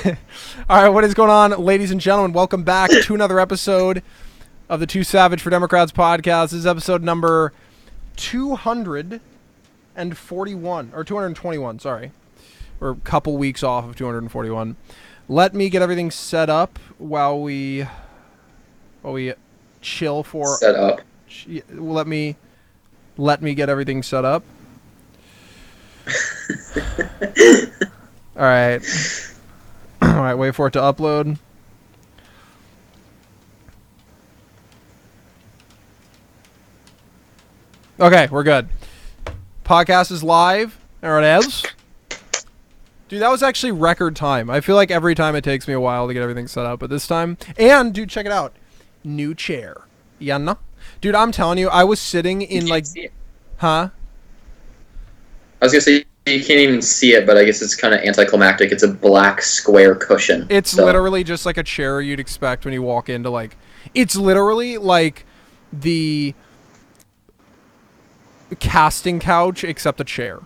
All right, what is going on, ladies and gentlemen? Welcome back to another episode of the Too Savage for Democrats podcast. This is episode number 241, or 221, sorry. We're a couple weeks off of 241. Let me get everything set up while we chill for... Set up. Let me get everything set up. All right. All right, wait for it to upload. Okay, we're good. Podcast is live. There it is. Dude, that was actually record time. I feel like every time it takes me a while to get everything set up, but this time... And, dude, check it out. New chair. Yeah, no? Dude, I'm telling you, I was sitting in, like... Huh? I was going to say, you can't even see it, but I guess it's kind of anticlimactic. It's a black square cushion. It's literally just like a chair you'd expect when you walk into, like... It's literally like the casting couch, except a chair.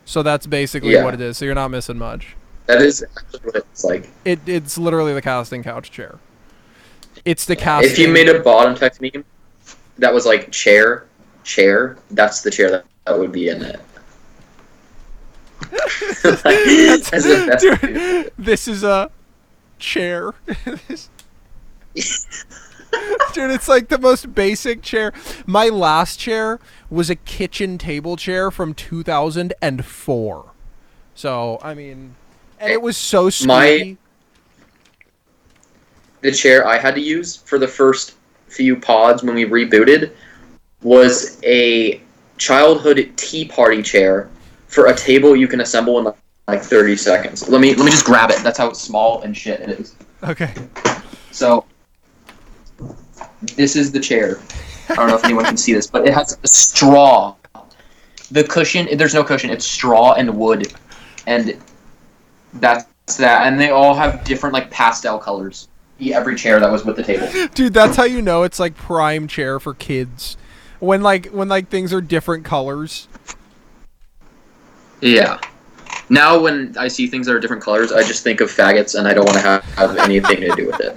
So that's basically what it is. So you're not missing much. That is actually what it's like. It's literally the casting couch chair. It's the casting... If you made a bottom text meme that was like chair, that's the chair that would be in it. Dude, this is a chair. Dude, it's like the most basic chair. My last chair was a kitchen table chair from 2004. So, I mean, and it was so squeaky. The chair I had to use for the first few pods when we rebooted was a childhood tea party chair for a table you can assemble in like 30 seconds. Let me just grab it. That's how small and shit it is. Okay. So, this is the chair. I don't know if anyone can see this, but it has a straw. The cushion, there's no cushion. It's straw and wood. And that's that. And they all have different, like, pastel colors. Every chair that was with the table. Dude, that's how you know it's, like, prime chair for kids. When things are different colors. Yeah. Now when I see things that are different colors, I just think of faggots, and I don't want to have anything to do with it.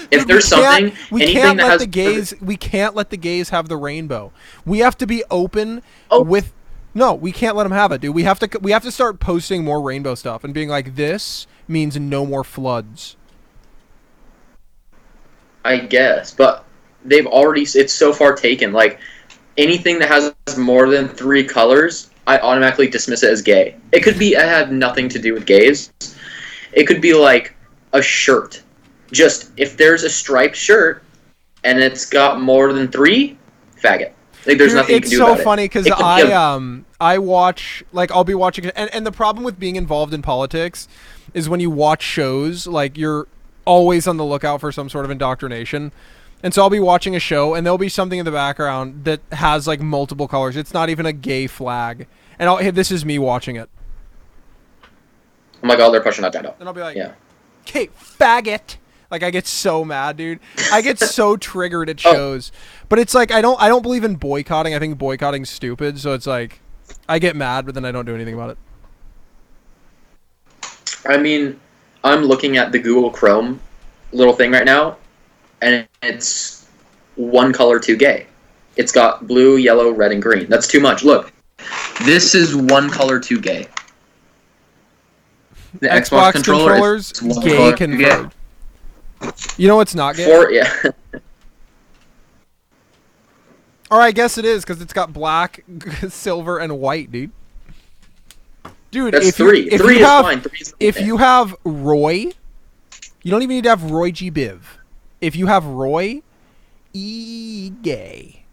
If there's something, anything that has... We can't let the gays have the rainbow. We have to be open with... No, we can't let them have it, dude. We have to start posting more rainbow stuff and being like, this means no more floods. I guess, but they've already... It's so far taken. Like, anything that has more than 3 colors... I automatically dismiss it as gay. It could be, I have nothing to do with gays. It could be like a shirt. Just, if there's a striped shirt and it's got more than 3, faggot. Like, there's nothing you can do about it. It's so funny because I watch, like, I'll be watching, and the problem with being involved in politics is when you watch shows, like, you're always on the lookout for some sort of indoctrination. And so I'll be watching a show, and there'll be something in the background that has, like, multiple colors. It's not even a gay flag. And this is me watching it. Oh my god, they're pushing that down. And I'll be like, okay, faggot. Like, I get so mad, dude. I get so triggered at shows. But it's like, I don't believe in boycotting. I think boycotting's stupid. So it's like, I get mad, but then I don't do anything about it. I mean, I'm looking at the Google Chrome little thing right now. And it's one color too gay. It's got blue, yellow, red, and green. That's too much. Look, this is one color too gay. The Xbox controllers gay confirmed. You know what's not gay? Or I guess it is because it's got black, silver, and white, dude. Dude, that's three. Three is fine. If you have Roy, you don't even need to have Roy G. Biv. If you have Roy, gay.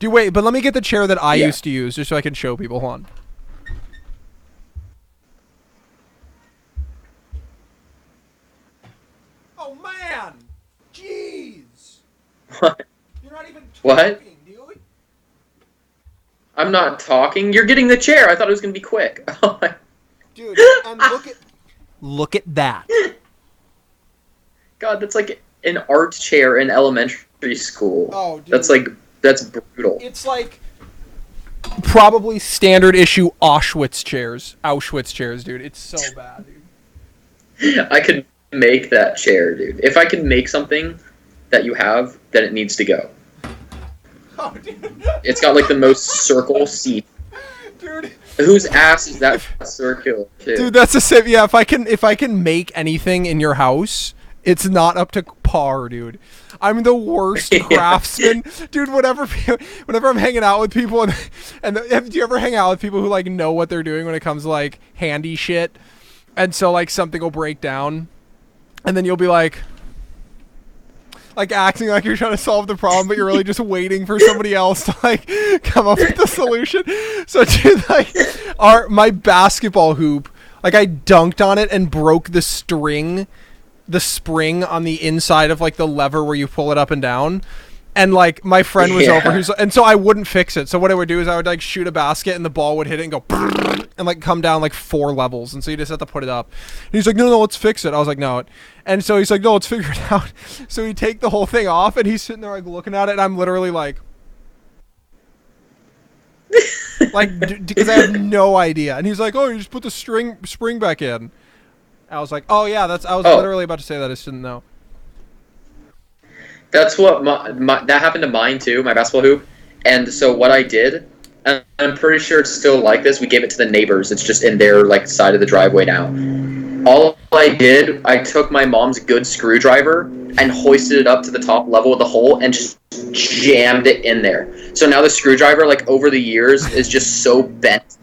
Dude, wait, but let me get the chair that I used to use just so I can show people. Hold on. Oh, man! Jeez! What? You're not even talking, dude. I'm not talking. You're getting the chair. I thought it was going to be quick. Dude, and look at that. God, that's like an art chair in elementary school. Oh, dude. That's brutal. It's like probably standard issue Auschwitz chairs, dude. It's so bad, dude. I could make that chair, dude. If I can make something that you have, then it needs to go. Oh, dude. It's got like the most circle seat. Dude. Whose ass is that circular too? Dude, that's the same. Yeah, if I can make anything in your house, it's not up to par, dude. I'm the worst craftsman, dude. Whenever I'm hanging out with people, do you ever hang out with people who like know what they're doing when it comes to like handy shit, and so like something will break down, and then you'll be like acting like you're trying to solve the problem, but you're really just waiting for somebody else to like come up with the solution. So, dude, like my basketball hoop, like I dunked on it and broke the spring on the inside of like the lever where you pull it up and down. And like my friend was over, and so I wouldn't fix it. So what I would do is I would like shoot a basket and the ball would hit it and go and like come down like 4 levels. And so you just have to put it up. And he's like, no, let's fix it. I was like, no. And so he's like, no, let's figure it out. So he take the whole thing off and he's sitting there like looking at it, and I'm literally like because I have no idea. And he's like, oh, you just put the spring back in. I was like, oh yeah, I was literally about to say that. I just didn't know. That's what that happened to mine too, my basketball hoop. And so what I did, and I'm pretty sure it's still like this, we gave it to the neighbors. It's just in their like side of the driveway now. All I did, I took my mom's good screwdriver and hoisted it up to the top level of the hole and just jammed it in there. So now the screwdriver, like over the years, is just so bent.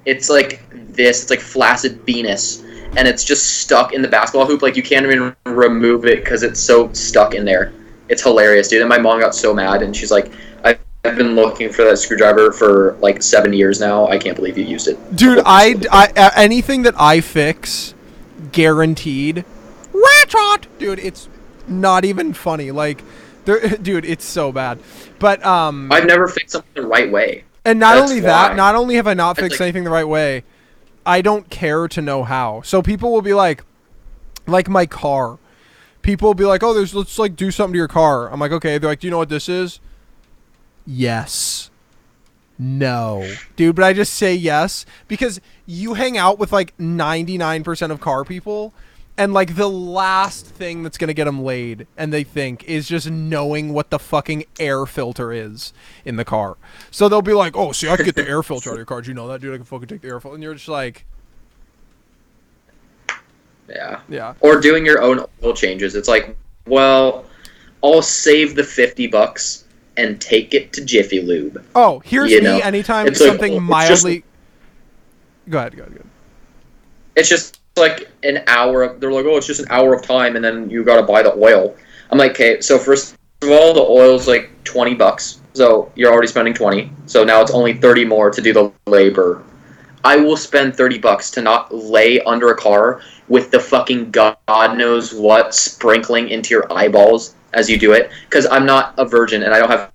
It's like this. It's like flaccid Venus. And it's just stuck in the basketball hoop. Like you can't even remove it because it's so stuck in there. It's hilarious, dude. And my mom got so mad, and she's like, I've been looking for that screwdriver for like 7 years now. I can't believe you used it. Dude, I anything that I fix, guaranteed, ratchet. Dude, it's not even funny. Like, dude, it's so bad. But I've never fixed something the right way. And not only that, not only have I not fixed anything the right way, I don't care to know how. So people will be like my car. People will be like, oh, let's like do something to your car. I'm like, okay. They're like, do you know what this is? Yes. No. Dude, but I just say yes because you hang out with like 99% of car people, and like the last thing that's going to get them laid, and they think, is just knowing what the fucking air filter is in the car. So they'll be like, oh, see, I can get the air filter out of your car. Do you know that, dude? I can fucking take the air filter. And you're just like... Yeah. Or doing your own oil changes. It's like, well, I'll save the $50 and take it to Jiffy Lube. Oh, here's me anytime it's something like, mildly... Go ahead. It's just like an hour. They're like, oh, it's just an hour of time, and then you got to buy the oil. I'm like, okay, so first of all, the oil's like $20. So you're already spending 20. So now it's only 30 more to do the labor. I will spend $30 to not lay under a car with the fucking God knows what sprinkling into your eyeballs as you do it, because I'm not a virgin and I don't have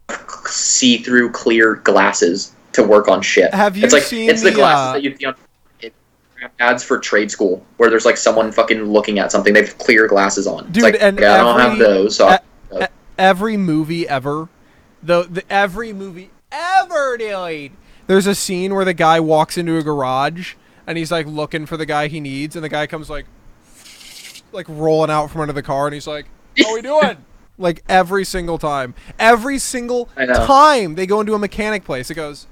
see-through clear glasses to work on shit. Have you seen the glasses that you see on ads for trade school where there's like someone fucking looking at something? They have clear glasses on. Dude, it's like, and I don't have those. So every movie ever, every movie ever, dude. There's a scene where the guy walks into a garage and he's like looking for the guy he needs, and the guy comes like rolling out from under the car, and he's like, "What are we doing?" Like every single time. Every single time they go into a mechanic place, it goes,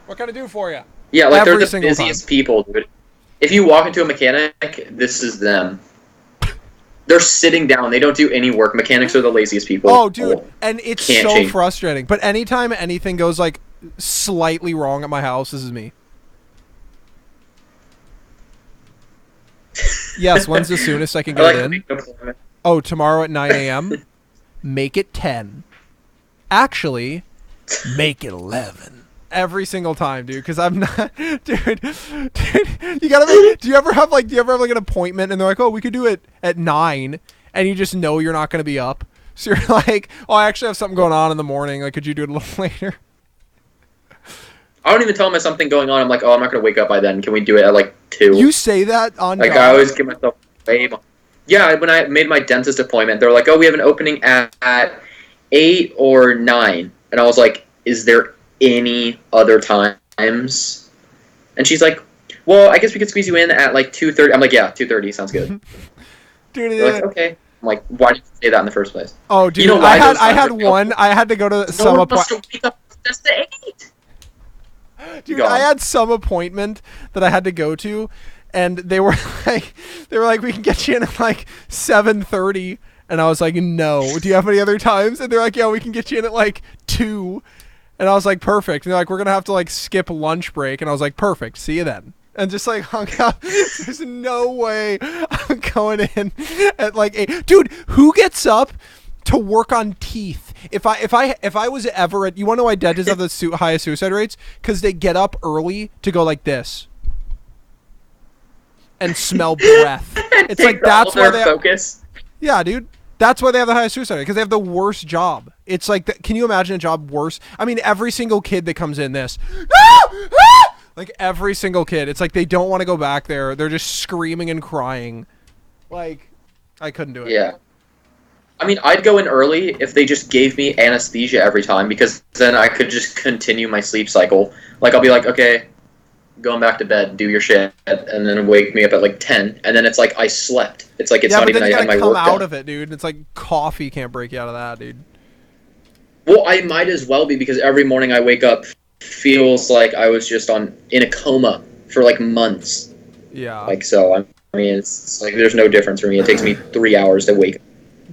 "What can I do for you?" Yeah, like they're the busiest people, dude. If you walk into a mechanic, this is them. They're sitting down. They don't do any work. Mechanics are the laziest people. Oh, dude. And it's so frustrating. But anytime anything goes, like, slightly wrong at my house, this is me. Yes, when's the soonest I can get in? Oh, tomorrow at 9 a.m.? Make it 10. Actually, make it 11. Every single time, dude, because I'm not, dude, you gotta do you ever have like an appointment and they're like, oh, we could do it at 9, and you just know you're not gonna be up, so you're like, oh, I actually have something going on in the morning, like, could you do it a little later? I don't even tell them there's something going on. I'm like, oh, I'm not gonna wake up by then. Can we do it at like 2? You say that on like God. I always give myself way more. Yeah, when I made my dentist appointment, they're like, oh, we have an opening at 8 or 9, and I was like, is there any other times? And she's like, well, I guess we could squeeze you in at like 2:30. I'm like, yeah, 2:30 sounds good. Dude, They're like, okay. I'm like, why did you say that in the first place? oh, dude, You know why I had one. I had to go to no some one wants to wake up just to 8. Dude, I had some appointment that I had to go to, and they were like, we can get you in at like 7:30, and I was like, no. Do you have any other times? And they're like, yeah, we can get you in at like 2, and I was like, perfect. And they're like, we're gonna have to like skip lunch break, and I was like, perfect. See you then. And just like hung out. There's no way I'm going in at like 8. Dude, who gets up to work on teeth? If I was ever at, you want to know why dentists have the highest suicide rates? Because they get up early to go like this and smell breath. It's like that's why they focus. Yeah, dude. That's why they have the highest suicide rate, because they have the worst job. It's like, can you imagine a job worse? I mean, every single kid that comes in this, like every single kid, it's like they don't want to go back there. They're just screaming and crying. Like, I couldn't do it. Yeah. I mean, I'd go in early if they just gave me anesthesia every time, because then I could just continue my sleep cycle. Like, I'll be like, okay, going back to bed, do your shit, and then wake me up at like 10, and then it's like I slept. It's like it's yeah, not but even then you I had gotta my come work out done. of it, dude. It's like coffee can't break you out of that, dude. Well, I might as well be, because every morning I wake up feels like I was just in a coma for like months. Yeah. Like, so I mean, it's like there's no difference for me. It takes me 3 hours to wake up.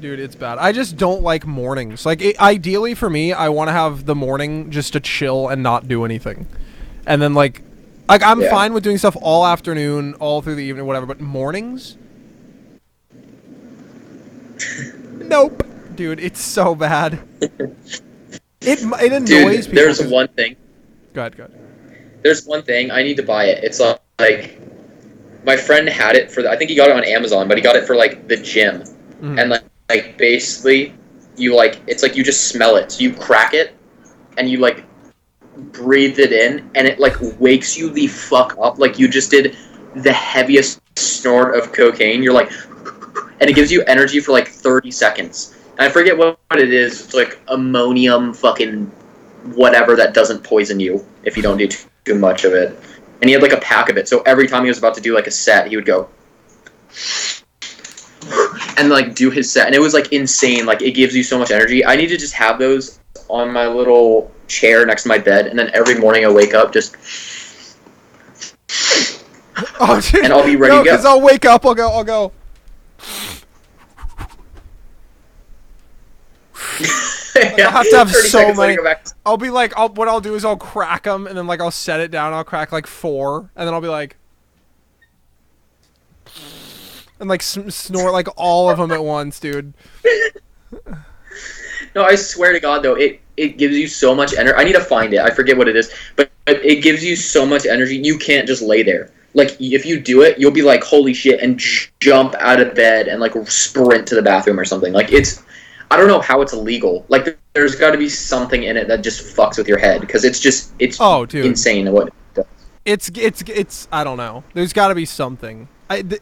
Dude, it's bad. I just don't like mornings. Like, ideally for me, I want to have the morning just to chill and not do anything. And then, like I'm fine with doing stuff all afternoon, all through the evening, whatever, but mornings? Nope. Dude, it's so bad. It annoys Dude, people. there's one thing. Go ahead. There's one thing. I need to buy it. It's like my friend had it for I think he got it on Amazon, but he got it for like the gym. Mm-hmm. And like basically you like, it's like you just smell it. So you crack it and you like breathe it in, and it like wakes you the fuck up. Like you just did the heaviest snort of cocaine. You're like, and it gives you energy for like 30 seconds. And I forget what it is. It's like ammonium fucking whatever that doesn't poison you if you don't do too much of it. And he had like a pack of it. So every time he was about to do like a set, he would go and like do his set. And it was like insane. Like it gives you so much energy. I need to just have those on my little chair next to my bed, and then every morning I wake up just dude, and I'll be ready to go. Because I'll wake up, I'll go. Like, I'll have to have so many. I'll be like, what I'll do is I'll crack them, and then like I'll set it down. I'll crack like 4, and then I'll be like, and like snort like all of them at once, dude. No, I swear to God, though, it gives you so much energy. I need to find it. I forget what it is, but it gives you so much energy. You can't just lay there. Like, if you do it, you'll be like, holy shit, and jump out of bed and, like, sprint to the bathroom or something. Like, I don't know how it's illegal. Like, there's got to be something in it that just fucks with your head, because it's insane what it does. It's I don't know. There's got to be something.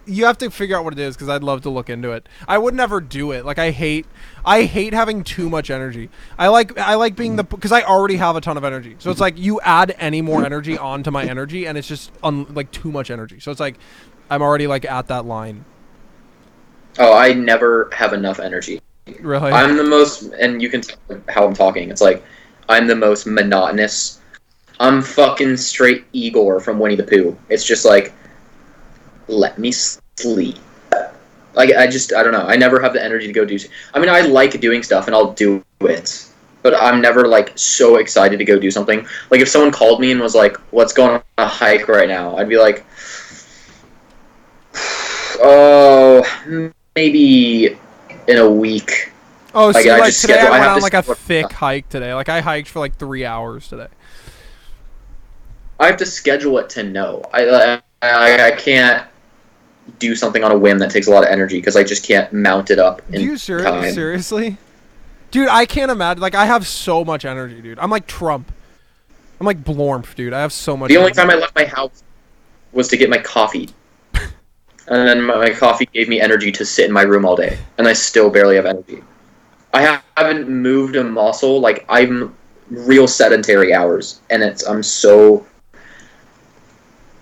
You have to figure out what it is, because I'd love to look into it. I would never do it. Like, I hate having too much energy. I like being because I already have a ton of energy. So it's like you add any more energy onto my energy, and it's just like too much energy. So it's like I'm already like at that line. Oh, I never have enough energy. Really? I'm the most, and you can tell how I'm talking. It's like I'm the most monotonous. I'm fucking straight Igor from Winnie the Pooh. It's just like, let me sleep. Like, I don't know. I never have the energy to go do. I mean, I like doing stuff, and I'll do it. But I'm never, like, so excited to go do something. Like, if someone called me and was like, let's go on a hike right now, I'd be like, oh, maybe in a week. Oh, so like today I went on like a thick hike today. Like, I hiked for like 3 hours today. I have to schedule it to know. I can't do something on a whim that takes a lot of energy, because I just can't mount it up in time. Seriously? Dude, I can't imagine. Like, I have so much energy, dude. I'm like Trump. I'm like Blormp, dude. I have so much energy. The only time I left my house was to get my coffee. And then my coffee gave me energy to sit in my room all day. And I still barely have energy. I haven't moved a muscle. Like, I'm real sedentary hours. And I'm so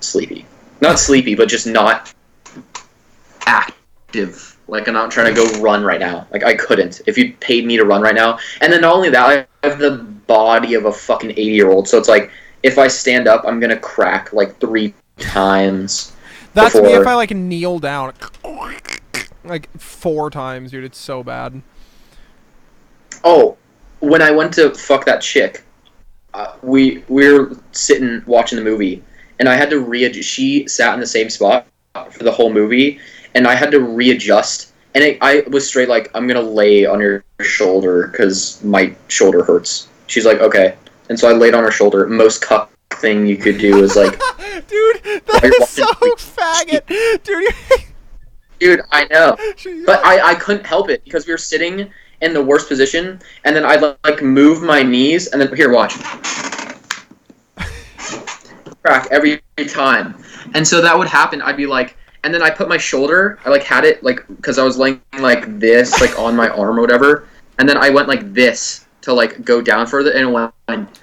sleepy. Not sleepy, but just not active. Like, I'm not trying to go run right now. Like, I couldn't. If you paid me to run right now. And then not only that, I have the body of a fucking 80-year-old. So it's like, if I stand up, I'm going to crack, like, 3 times. That's me if I, like, kneel down. Like, 4 times, dude. It's so bad. Oh, when I went to fuck that chick, we were sitting watching the movie, and I had to readjust. She sat in the same spot for the whole movie, and I had to readjust. And I was straight like, I'm going to lay on your shoulder because my shoulder hurts. She's like, okay. And so I laid on her shoulder. Most cuck thing you could do is like... Dude, that is so faggot. Dude, dude, I know. But I couldn't help it because we were sitting in the worst position, and then I'd like move my knees, and then, here, watch. Crack every time. And so that would happen. I'd be like... And then I put my shoulder, I like had it like, because I was laying like this, like on my arm or whatever. And then I went like this to like go down further, and it went.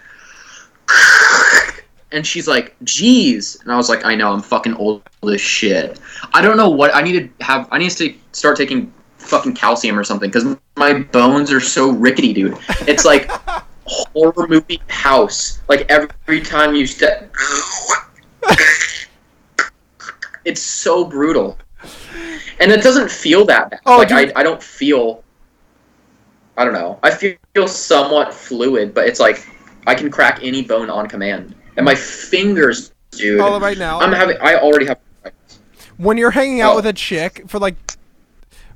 And she's like, geez. And I was like, I know, I'm fucking old as shit. I don't know what, I need to start taking fucking calcium or something, because my bones are so rickety, dude. It's like horror movie House. Like every time you step. It's so brutal. And it doesn't feel that bad. Oh, like, I don't feel... I don't know. I feel somewhat fluid, but it's like, I can crack any bone on command. And my fingers, dude... Oh, right now? I already have... When you're hanging out with a chick for, like...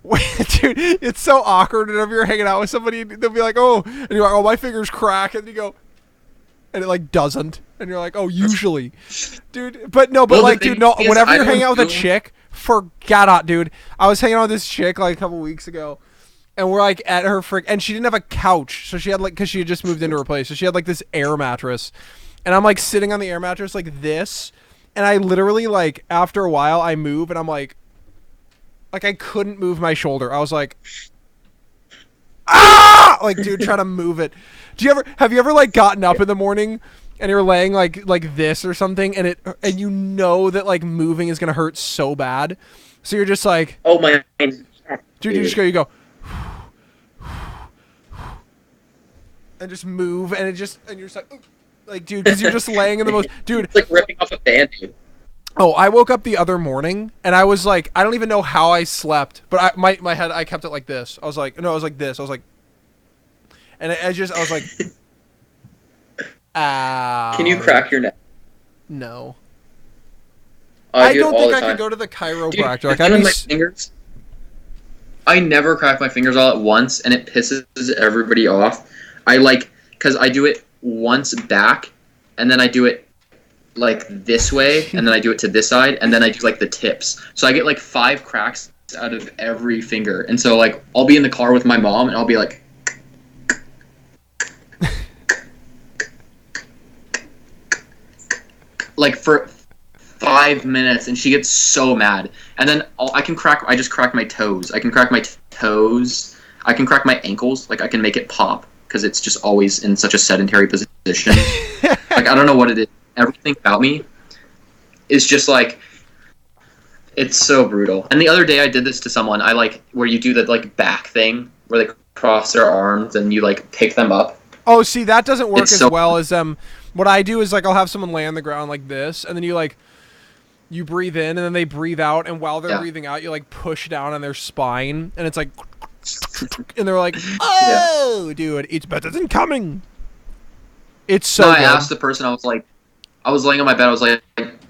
Dude, it's so awkward whenever you're hanging out with somebody, they'll be like, oh... And you're like, oh, my fingers crack. And you go... And it, like, doesn't. And you're like, oh, usually. Dude, but no, but well, like, dude, no, whenever you're hanging out with a chick, forget it, dude. I was hanging out with this chick, like, a couple weeks ago, and we're, like, at her and she didn't have a couch, so she had, like, because she had just moved into her place, so she had, like, this air mattress, and I'm, like, sitting on the air mattress, like, this, and I literally, like, after a while, I move, and I'm, like, I couldn't move my shoulder. I was, like, ah! Like, dude, trying to move it. Have you ever like gotten up in the morning and you're laying like this or something, and you know that like moving is gonna hurt so bad, so you're just like, oh my, dude, you go and just move, and you're just like dude, because you're just laying in the most, dude, it's like ripping off a Band-Aid. Oh, I woke up the other morning and I was like, I don't even know how I slept, but my head, I kept it like this. I was like this. I was like. And I was like, ow. Can you crack your neck? No. I don't think I could go to the chiropractor. Dude, like, my fingers. I never crack my fingers all at once, and it pisses everybody off. Because I do it once back, and then I do it like this way, and then I do it to this side, and then I do like the tips. So I get like 5 cracks out of every finger. And so like I'll be in the car with my mom, and I'll be like, like for 5 minutes, and she gets so mad. And then I just crack my toes. I can crack my toes. I can crack my ankles. Like I can make it pop because it's just always in such a sedentary position. Like I don't know what it is. Everything about me is just like, it's so brutal. And the other day I did this to someone. I like where you do that like back thing where they cross their arms and you like pick them up. Oh, see, that doesn't work as well as what I do is like I'll have someone lay on the ground like this, and then you breathe in, and then they breathe out, and while they're breathing out, you like push down on their spine, and it's like, and they're like, oh, dude, it's better than coming. It's so good. I asked the person, I was laying on my bed, I was like,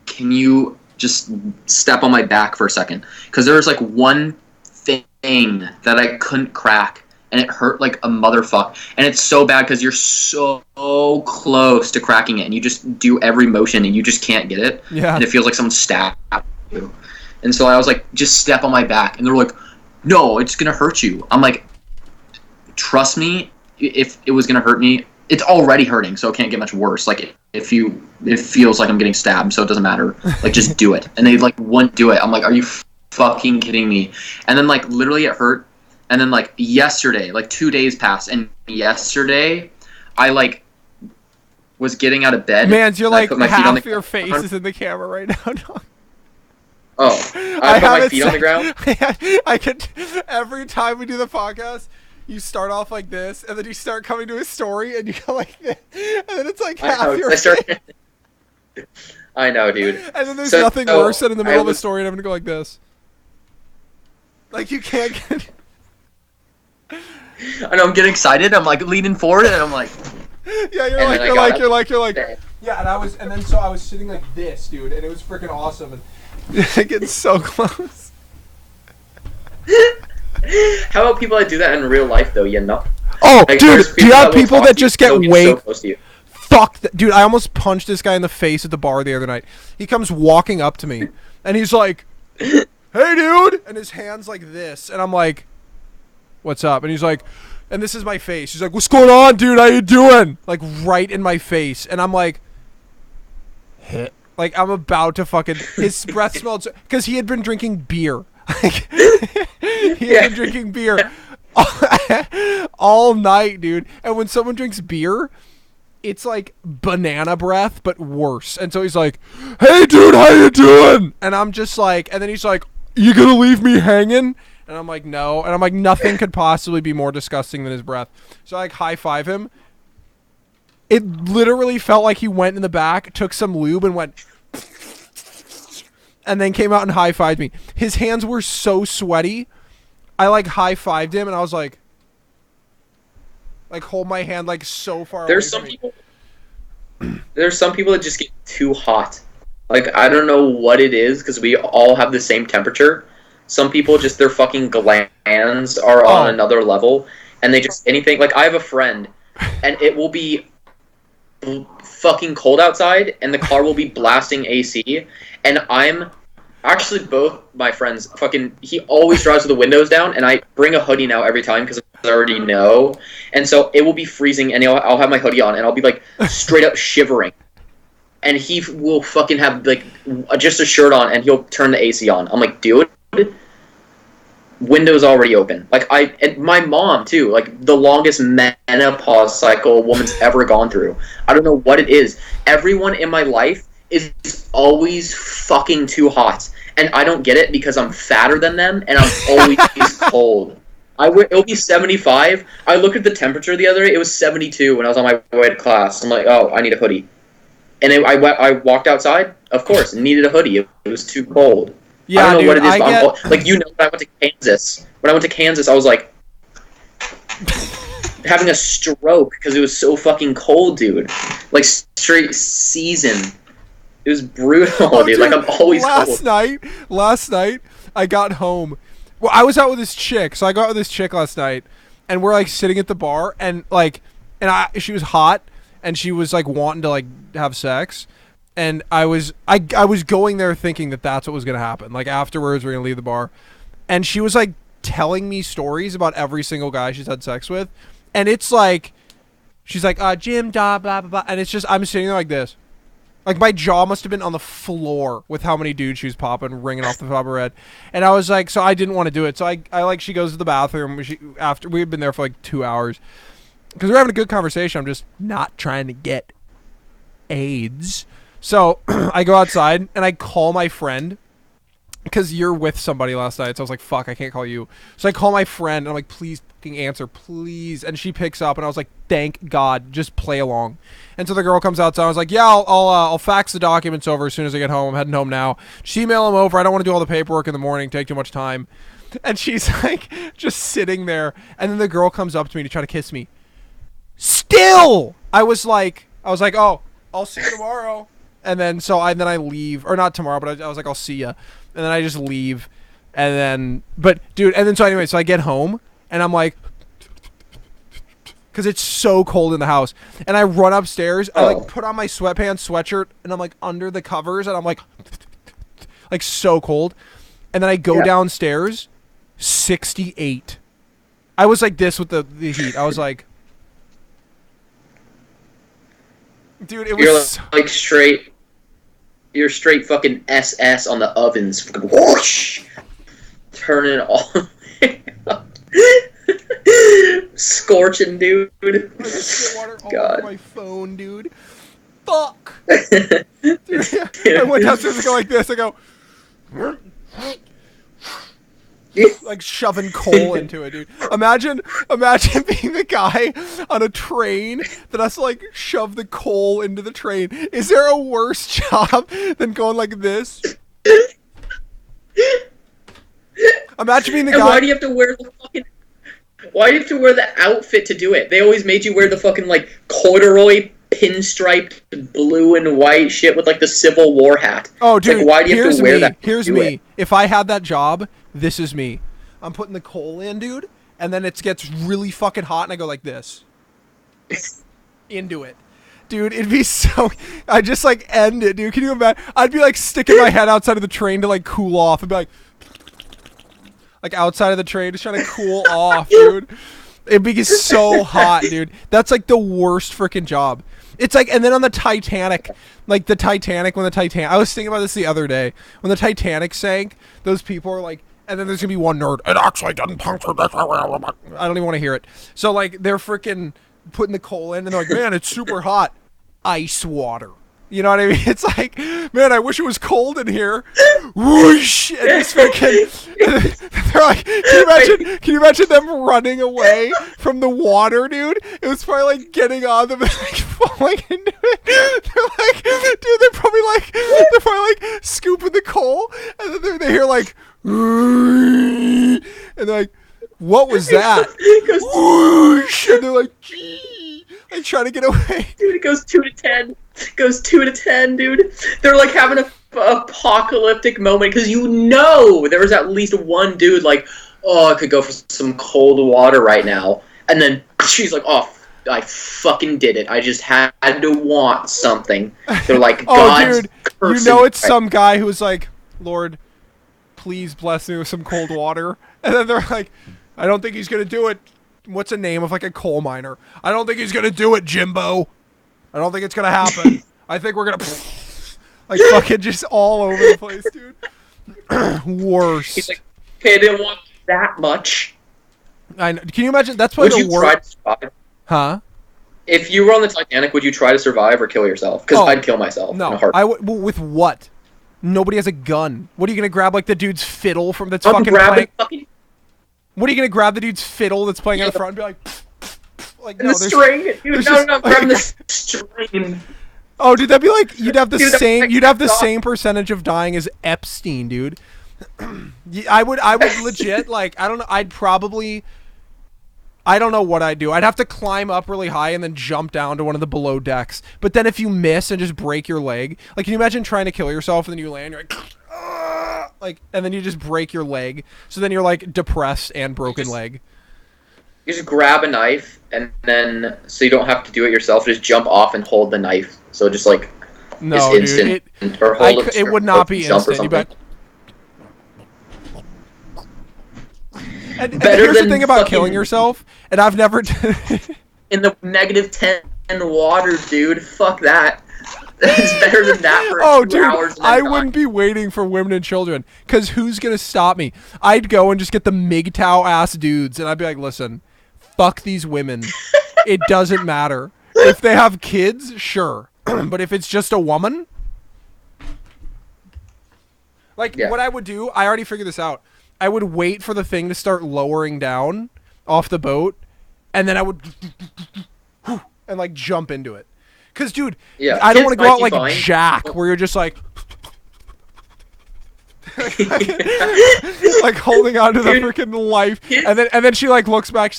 can you just step on my back for a second? Because there was like one thing that I couldn't crack, and it hurt like a motherfucker. And it's so bad because you're so close to cracking it, and you just do every motion, and you just can't get it. Yeah. And it feels like someone stabbed you. And so I was like, just step on my back. And they're like, no, it's going to hurt you. I'm like, trust me, if it was going to hurt me, it's already hurting, so it can't get much worse. Like, it feels like I'm getting stabbed, so it doesn't matter. Like, just do it. And they, like, wouldn't do it. I'm like, are you fucking kidding me? And then, like, literally it hurt. And then, like, yesterday, like, 2 days passed, and yesterday, I, like, was getting out of bed. Man, you're like, half your face is in the camera right now. Oh, I put my feet on the ground. I could every time we do the podcast, you start off like this, and then you start coming to a story, and you go like this, and then it's like half your. I know, dude. And then there's nothing worse than in the middle of a story, and I'm gonna go like this. Like you can't get. I know. I'm getting excited. I'm like leaning forward, and I'm like. Yeah, you're like. Yeah, and I was sitting like this, dude, and it was freaking awesome, and getting so close. How about people that do that in real life, though? You know. Oh, like, dude, do you have people that just get way so close to you? Fuck, dude! I almost punched this guy in the face at the bar the other night. He comes walking up to me, and he's like, "Hey, dude!" And his hand's like this, and I'm like, "What's up?" And he's like. And this is my face. He's like, "What's going on, dude? How you doing?" Like, right in my face. And I'm like, like, I'm about to fucking... His breath smelled... Because he had been drinking beer. Like, he had been drinking beer all night, dude. And when someone drinks beer, it's like banana breath, but worse. And so he's like, "Hey, dude, how you doing?" And I'm just like... And then he's like, "You gonna leave me hanging?" And I'm like, "No." And I'm like, nothing could possibly be more disgusting than his breath. So I like high-five him. It literally felt like he went in the back, took some lube, and went... And then came out and high-fived me. His hands were so sweaty. I like high-fived him, and I was like hold my hand like so far away from me. There's some people that just get too hot. Like, I don't know what it is, because we all have the same temperature. Some people just, their fucking glands are on another level, and they just, anything, like, I have a friend, and it will be fucking cold outside, and the car will be blasting AC, and actually both my friends, fucking, he always drives with the windows down, and I bring a hoodie now every time, because I already know, and so it will be freezing, and I'll have my hoodie on, and I'll be, like, straight up shivering. And he will fucking have, like, just a shirt on, and he'll turn the AC on. I'm like, dude, window's already open. Like, and my mom, too, like, the longest menopause cycle a woman's ever gone through. I don't know what it is. Everyone in my life is always fucking too hot. And I don't get it because I'm fatter than them, and I'm always cold. It'll be 75. I looked at the temperature the other day. It was 72 when I was on my way to class. I'm like, oh, I need a hoodie. And I walked outside, of course, and needed a hoodie. It was too cold. Yeah, I don't know what it is, but like, when I went to Kansas. When I went to Kansas, I was like having a stroke because it was so fucking cold, dude. Like, straight season. It was brutal, dude. Like, I'm always cold. Last night, I got home. Well, I was out with this chick, so I got out with this chick last night, and we're, like, sitting at the bar, and, like, she was hot, and she was, like, wanting to, like, have sex. And I was going there thinking that that's what was going to happen. Like, afterwards, we're going to leave the bar. And she was, like, telling me stories about every single guy she's had sex with. And it's like, she's like, Jim, blah, blah, blah. And it's just, I'm sitting there like this. Like, my jaw must have been on the floor with how many dudes she was popping, ringing off the top of her head. And I was like, so I didn't want to do it. So I like, she goes to the bathroom. After we had been there for, like, 2 hours. Because we're having a good conversation. I'm just not trying to get AIDS. So I go outside and I call my friend because you're with somebody last night. So I was like, fuck, I can't call you. So I call my friend and I'm like, please fucking answer, please. And she picks up and I was like, thank God, just play along. And so the girl comes outside. I was like, yeah, I'll fax the documents over as soon as I get home. I'm heading home now. Just email them over. I don't want to do all the paperwork in the morning, take too much time. And she's like just sitting there. And then the girl comes up to me to try to kiss me. Still, I was like, oh, I'll see you tomorrow. And then I leave, or not tomorrow, but I was like, I'll see ya. And then I just leave, and then, but dude, and then so anyway, so I get home, and I'm like, because it's so cold in the house, and I run upstairs, I like put on my sweatpants, sweatshirt, and I'm like under the covers, and I'm like so cold, and then I go downstairs, 68. I was like this with the heat. I was like, dude, it was like straight. You're straight fucking SS on the ovens. Fucking whoosh! Turning it all the way up. Scorching, dude. Water all over my phone, dude. Fuck. Dude, I went downstairs and go like this. I go, Like shoving coal into it, dude. Imagine being the guy on a train that has to like shove the coal into the train. Is there a worse job than going like this? Imagine being the guy. Why do you have to wear the fucking? Why do you have to wear the outfit to do it? They always made you wear the fucking like corduroy pinstriped blue and white shit with like the Civil War hat. Oh, dude, like, why do you have to wear that? Here's me. If I had that job, this is me. I'm putting the coal in, dude, and then it gets really fucking hot, and I go like this. Into it. Dude, it'd be so... I'd just, like, end it, dude. Can you imagine? I'd be, like, sticking my head outside of the train to, like, cool off. I'd be like, outside of the train, just trying to cool off, dude. It'd be so hot, dude. That's, like, the worst freaking job. It's like, and then on the Titanic, like the Titanic, I was thinking about this the other day. When the Titanic sank, those people are like, and then there's gonna be one nerd, it actually doesn't puncture this. I don't even want to hear it. So like, they're freaking putting the coal in, and they're like, man, it's super hot. Ice water. You know what I mean? It's like, man, I wish it was cold in here. Whoosh! And just freaking, they're like, can you imagine them running away from the water, dude? It was probably like getting on them and like falling into it. They're like, dude, they're probably like scooping the coal, and then they hear like, and they're like, what was that? Whoosh! And they're like, gee, like trying to get away. Dude, it goes 2 to 10. It goes 2 to 10, dude. They're like having a apocalyptic moment because you know there was at least one dude like, oh, I could go for some cold water right now, and then she's like, oh, I fucking did it. I just had to want something. They're like, God's dude, cursing. You know it's some guy who's like, Lord, please bless me with some cold water, and then they're like, I don't think he's gonna do it. What's the name of like a coal miner? I don't think he's gonna do it, Jimbo. I don't think it's gonna happen. I think we're gonna like fucking just all over the place, dude. Worst. He's like, okay, I didn't want that much. I know. Can you imagine? That's probably the worst. Try to survive? Huh? If you were on the Titanic, would you try to survive or kill yourself? Because I'd kill myself. No, in a heartbeat. I would. Well, with what? Nobody has a gun. What are you gonna grab? Like the dude's fiddle from that's I'm fucking grabbing playing? What are you gonna grab the dude's fiddle that's playing in the front and be like? Like the string, dude. No, I'm grabbing the string. Oh, dude, that'd be like you'd have the Dude, same. You'd have the same percentage of dying as Epstein, dude. I would legit like. I don't know. I don't know what I'd do. I'd have to climb up really high and then jump down to one of the below decks. But then if you miss and just break your leg, like, can you imagine trying to kill yourself and then you land, you're like, and then you just break your leg. So then you're like depressed and broken leg. You just grab a knife and then, so you don't have to do it yourself, just jump off and hold the knife. So just like, no, it's instant. Dude, or hold it would not be instant. And here's the thing about killing yourself, and I've never in the -10 water, dude. Fuck that. It's better than that for 2 hours. I wouldn't be waiting for women and children, because who's gonna stop me? I'd go and just get the MGTOW ass dudes, and I'd be like, listen, fuck these women. It doesn't matter. If they have kids, sure. But if it's just a woman, like, what I would do, I already figured this out. I would wait for the thing to start lowering down off the boat, and then I would and like jump into it. Cause, dude, I don't want to go out like Jack, where you're just like like holding on to the freaking life, and then she like looks back,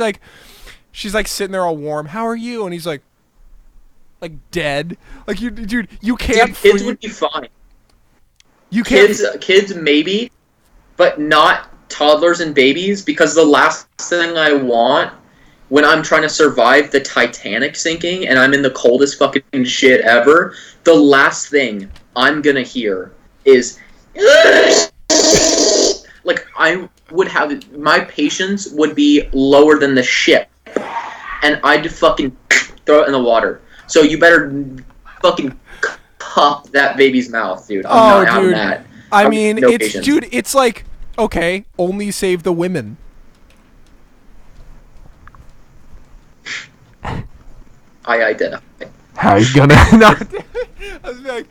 she's like sitting there all warm. How are you? And he's like dead. Like, you, dude, you can't. Dude, kids would be fine. You can't. Kids maybe, but not toddlers and babies, because the last thing I want when I'm trying to survive the Titanic sinking and I'm in the coldest fucking shit ever, the last thing I'm gonna hear is like, I would have, my patience would be lower than the ship, and I'd fucking throw it in the water. So you better fucking cup that baby's mouth, dude. I'm not having that. I mean, dude, it's like, okay, only save the women. I identify. How you gonna? I was like,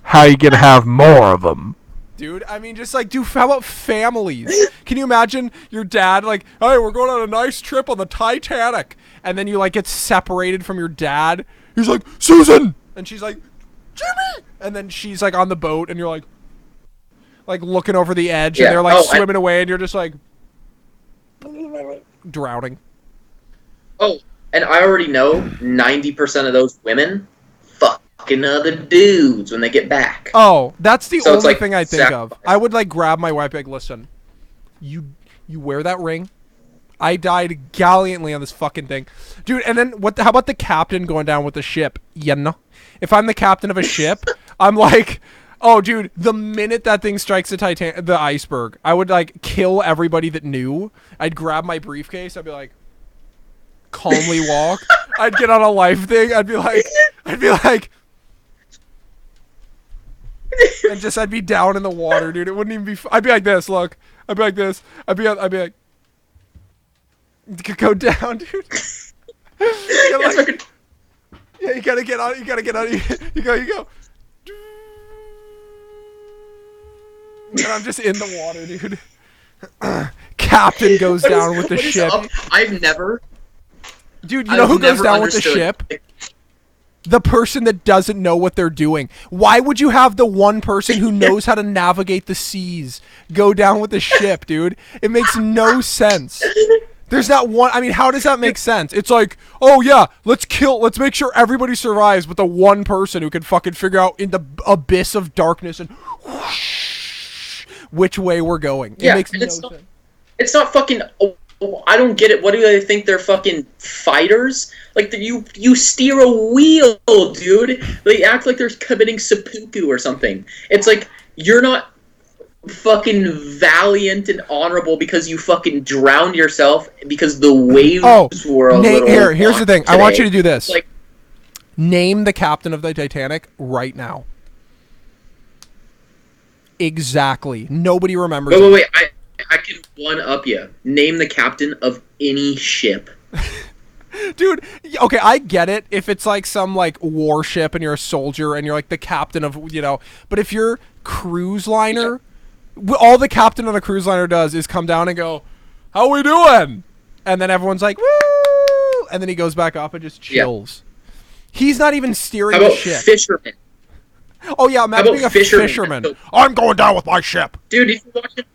how you gonna have more of them? dude. I mean, just like, dude, how about families? Can you imagine your dad like, hey, we're going on a nice trip on the Titanic, and then you like get separated from your dad. He's like, Susan, and she's like, Jimmy, and then she's like on the boat, and you're like looking over the edge, and they're like swimming away, and you're just like drowning. Oh, and I already know 90% of those women fucking other dudes when they get back. Oh, that's the only like thing I think of. I would like grab my wife, like, listen, you wear that ring. I died gallantly on this fucking thing, dude. And then what? How about the captain going down with the ship? You know, if I'm the captain of a ship, I'm like, oh, dude, the minute that thing strikes the iceberg, I would like kill everybody that knew. I'd grab my briefcase. I'd be like, calmly walk. I'd get on a life thing. I'd be like, and just I'd be down in the water, dude. It wouldn't even be. I'd be like this. Look, I'd be like this. I'd be like, go down, dude. Yeah, you gotta get on. You gotta get on. You go. And I'm just in the water, dude. Captain goes down with the ship. I've never. Dude, you know who goes down with the ship? The person that doesn't know what they're doing. Why would you have the one person who knows how to navigate the seas go down with the ship, dude? It makes no sense. There's not one. I mean, how does that make sense? It's like, oh yeah, let's make sure everybody survives, but the one person who can fucking figure out in the abyss of darkness and whoosh, which way we're going. It makes no sense. It's not fucking. I don't get it. What do they think? They're fucking fighters? Like, you steer a wheel, dude. They act like they're committing seppuku or something. It's like, you're not fucking valiant and honorable because you fucking drowned yourself because the waves were a little... Here's the thing. Today. I want you to do this. Like, name the captain of the Titanic right now. Exactly. Nobody remembers. Wait. I can one-up you. Name the captain of any ship. Dude, okay, I get it if it's like some like warship and you're a soldier and you're like the captain of, you know, but if you're cruise liner, all the captain on a cruise liner does is come down and go, how we doing? And then everyone's like, woo! And then he goes back up and just chills. Yeah. He's not even steering the ship. Fisherman? Oh yeah, imagine being a fisherman. I'm going down with my ship. Dude, if you watch it,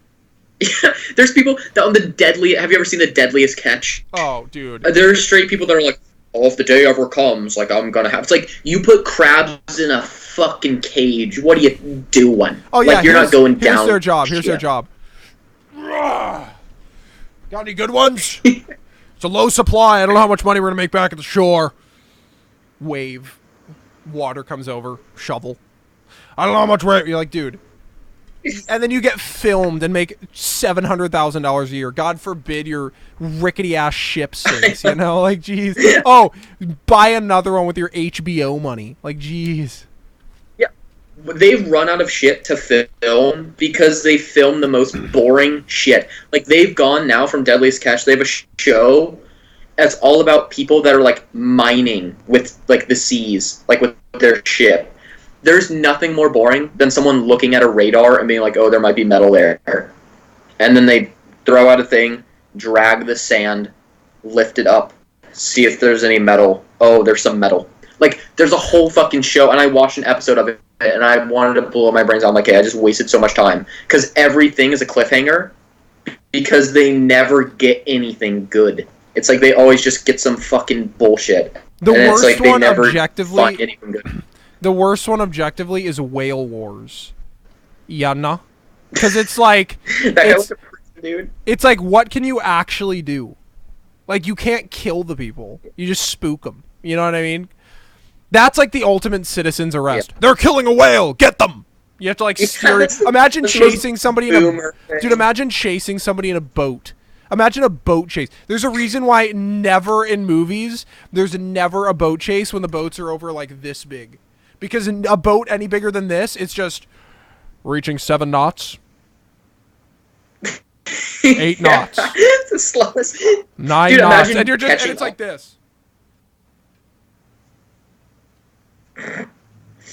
there's people that on the deadly. Have you ever seen The Deadliest Catch? Oh, dude. There are straight people that are like, oh, if the day ever comes, like, I'm gonna have... It's like, you put crabs in a fucking cage. What are you doing? Oh, yeah. Like, you're not going down. Here's their job. Here's their job. Got any good ones? It's a low supply. I don't know how much money we're gonna make back at the shore. Wave. Water comes over. Shovel. I don't know how much we're... You're like, dude... And then you get filmed and make $700,000 a year. God forbid your rickety ass ship sinks. You know, like, jeez. Oh, buy another one with your HBO money. Like, jeez. Yeah, they've run out of shit to film because they film the most boring shit. Like, they've gone now from Deadliest Catch. They have a show that's all about people that are like mining with like the seas, like with their ship. There's nothing more boring than someone looking at a radar and being like, oh, there might be metal there. And then they throw out a thing, drag the sand, lift it up, see if there's any metal. Oh, there's some metal. Like, there's a whole fucking show, and I watched an episode of it, and I wanted to blow my brains out. I'm like, hey, I just wasted so much time. Because everything is a cliffhanger, because they never get anything good. It's like they always just get some fucking bullshit. The and worst it's like one they never objectively... find anything good. The worst one objectively is Whale Wars. Yana. Because it's like... It's like, what can you actually do? Like, you can't kill the people. You just spook them. You know what I mean? That's like the ultimate citizen's arrest. Yeah. They're killing a whale! Get them! You have to like steer it. Imagine chasing somebody in a... Dude, imagine chasing somebody in a boat. Imagine a boat chase. There's a reason why never in movies, there's never a boat chase when the boats are over like this big. Because a boat any bigger than this, it's just reaching 7 knots. 8 knots. It's the slowest. 9 knots. And you're just, and it's like this.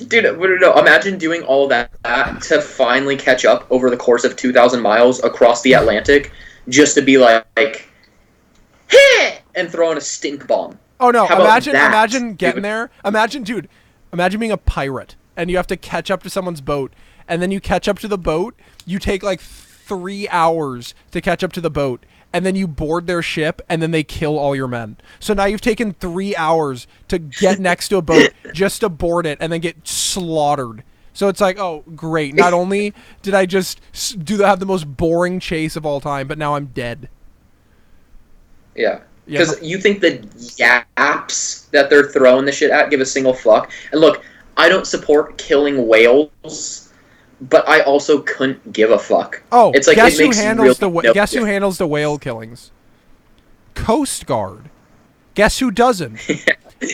Dude, no, imagine doing all that to finally catch up over the course of 2,000 miles across the Atlantic, just to be like, hit, and throw in a stink bomb. Oh no! How about that, Imagine getting dude? there. Imagine being a pirate and you have to catch up to someone's boat, and then you catch up to the boat. You take like 3 hours to catch up to the boat, and then you board their ship, and then they kill all your men. So now you've taken 3 hours to get next to a boat just to board it, and then get slaughtered. So it's like, oh, great. Not only did I just have the most boring chase of all time, but now I'm dead. Yeah. Because you think the yaps that they're throwing the shit at give a single fuck. And look, I don't support killing whales, but I also couldn't give a fuck. Oh, it's like, guess it makes who handles guess who difference. handles the whale killings? Coast Guard. Guess who doesn't?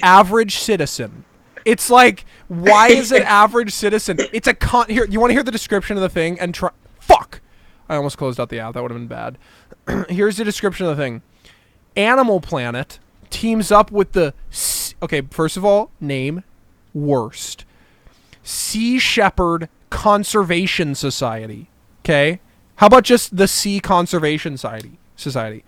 Average citizen. It's like, why is an average citizen? It's a here. You want to hear the description of the thing and try? Fuck! I almost closed out the app. That would have been bad. Here's the description of the thing. Animal Planet teams up with the... Okay, first of all, name. Worst. Sea Shepherd Conservation Society. Okay? How about just the Sea Conservation Society?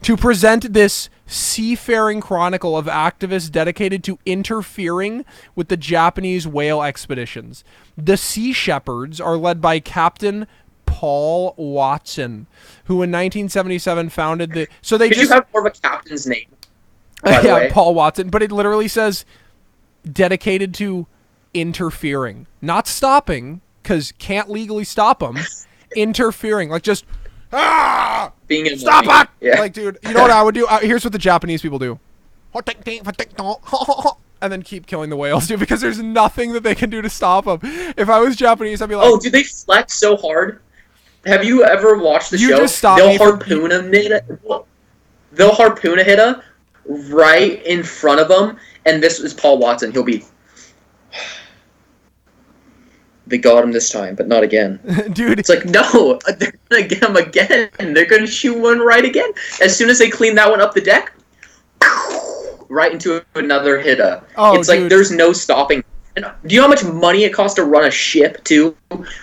To present this seafaring chronicle of activists dedicated to interfering with the Japanese whale expeditions. The Sea Shepherds are led by Captain Paul Watson, who in 1977 founded the... So they Could just... you have more of a captain's name? By the way? Paul Watson. But it literally says dedicated to interfering. Not stopping, because can't legally stop them. Interfering. Like just... Being in Stop it! Yeah. Like, dude, you know what I would do? Here's what the Japanese people do. And then keep killing the whales, dude, because there's nothing that they can do to stop them. If I was Japanese, I'd be like... Oh, do they flex so hard? Have you ever watched the show? Just stop They'll me harpoon a They'll harpoon a hitter right in front of them, and this is Paul Watson. He'll be... They got him this time, but not again. Dude. It's like, no, they're going to get him again. They're going to shoot one right again. As soon as they clean that one up the deck, right into another hitter. Oh, it's like, there's no stopping. And do you know how much money it costs to run a ship, too?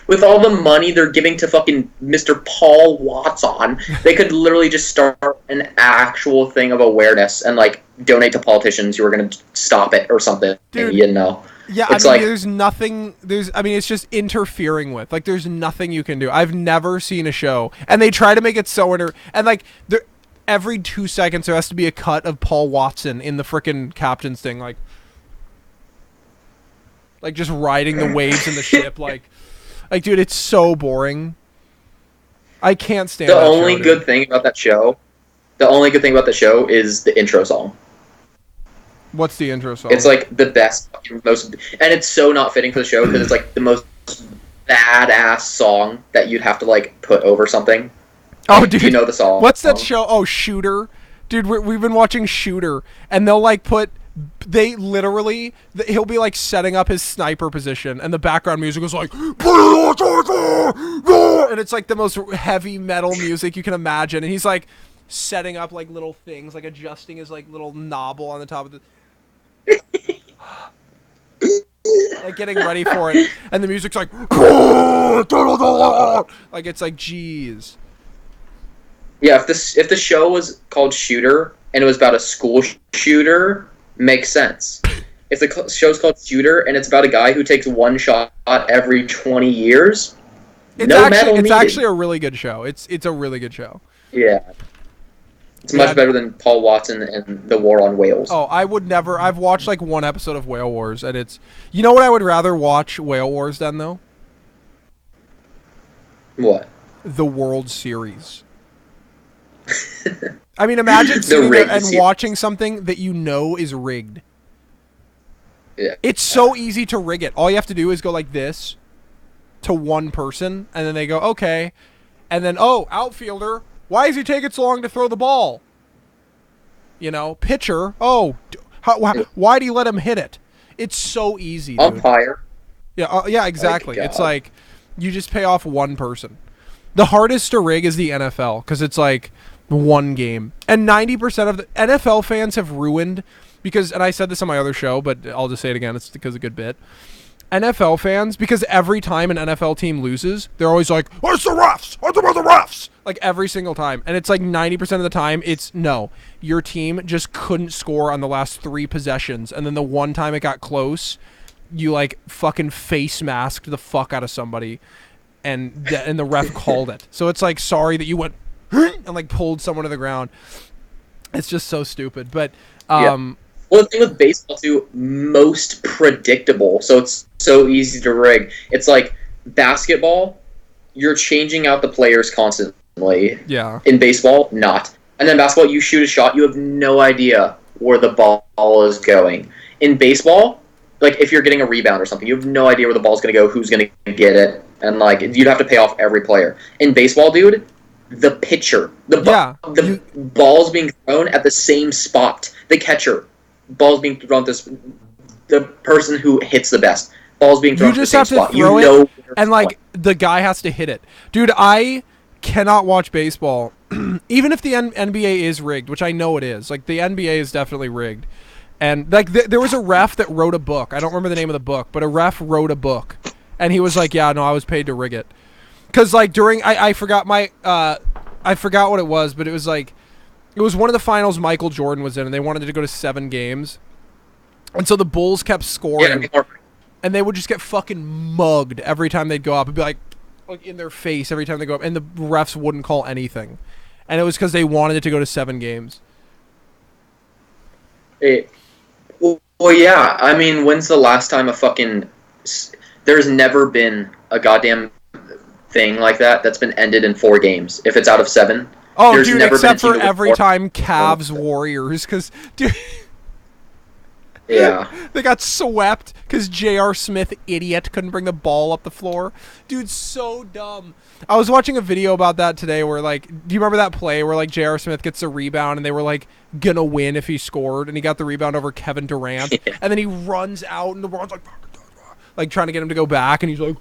With all the money they're giving to fucking Mr. Paul Watson, they could literally just start an actual thing of awareness and, like, donate to politicians who are going to stop it or something. Dude. You know? Yeah, it's there's nothing, it's just interfering with. Like, there's nothing you can do. I've never seen a show. And they try to make it so and, like, every 2 seconds there has to be a cut of Paul Watson in the frickin' captain's thing, like just riding the waves in the ship, like, dude, it's so boring. I can't stand the that only show, good thing about that show. The only good thing about the show is the intro song. What's the intro song? It's like the best, most, and it's so not fitting for the show because it's like the most badass song that you'd have to like put over something. Oh, dude, you know the song. What's that show? Oh, Shooter, dude. We've been watching Shooter, and they'll like they literally, he'll be like setting up his sniper position, and the background music is like, and it's like the most heavy metal music you can imagine, and he's like setting up like little things, like adjusting his like little knobble on the top of the. Like getting ready for it, and the music's like, like it's like, jeez. Yeah, if the show was called Shooter and it was about a school shooter, makes sense. If the show's called Shooter and it's about a guy who takes one shot every 20 years, it's actually a really good show. It's a really good show. Yeah. It's much better than Paul Watson and the War on Whales. Oh, I would never. I've watched like one episode of Whale Wars, and it's... You know what I would rather watch Whale Wars than, though? What? The World Series. I mean, imagine sitting there and watching something that you know is rigged. Yeah. It's so easy to rig it. All you have to do is go like this to one person, and then they go, okay. And then, oh, outfielder... Why is he taking so long to throw the ball? You know, pitcher. Oh, why do you let him hit it? It's so easy, dude. Umpire. Yeah, exactly. It's like you just pay off one person. The hardest to rig is the NFL because it's like one game. And 90% of the NFL fans have ruined because, and I said this on my other show, but I'll just say it again. It's because a good bit. NFL fans, because every time an NFL team loses, they're always like, "Where's the refs? Where's the refs?" Like every single time, and it's like 90% of the time, it's no, your team just couldn't score on the last 3 possessions, and then the one time it got close, you like fucking face masked the fuck out of somebody, and the ref called it. So it's like, sorry that you went and like pulled someone to the ground. It's just so stupid, but Well, the thing with baseball, too, most predictable, so it's so easy to rig. It's like basketball, you're changing out the players constantly. Yeah. In baseball, not. And then basketball, you shoot a shot, you have no idea where the ball is going. In baseball, like if you're getting a rebound or something, you have no idea where the ball's going to go, who's going to get it, and like you'd have to pay off every player. In baseball, dude, the pitcher, the ball's being thrown at the same spot. The catcher. Ball's being thrown this, the person who hits the best. Ball's being thrown. You just have to throw it, and like the guy has to hit it, dude. I cannot watch baseball, even if the NBA is rigged, which I know it is. Like the NBA is definitely rigged, and like there was a ref that wrote a book. I don't remember the name of the book, but a ref wrote a book, and he was like, "Yeah, no, I was paid to rig it," because like during I forgot my I forgot what it was, but it was like. It was one of the finals Michael Jordan was in, and they wanted to go to 7 games. And so the Bulls kept scoring, and they would just get fucking mugged every time they'd go up. It'd be like in their face every time they go up, and the refs wouldn't call anything. And it was because they wanted it to go to 7 games. Well, yeah. I mean, when's the last time a fucking... There's never been a goddamn thing like that that's been ended in 4 games. If it's out of 7... Oh, there's dude, except for every time Cavs Warriors, because, dude... Yeah. They got swept because J.R. Smith, idiot, couldn't bring the ball up the floor. Dude, so dumb. I was watching a video about that today where, like... Do you remember that play where, like, J.R. Smith gets a rebound and they were, like, gonna win if he scored, and he got the rebound over Kevin Durant, and then he runs out, and LeBron's like, trying to get him to go back, and he's like...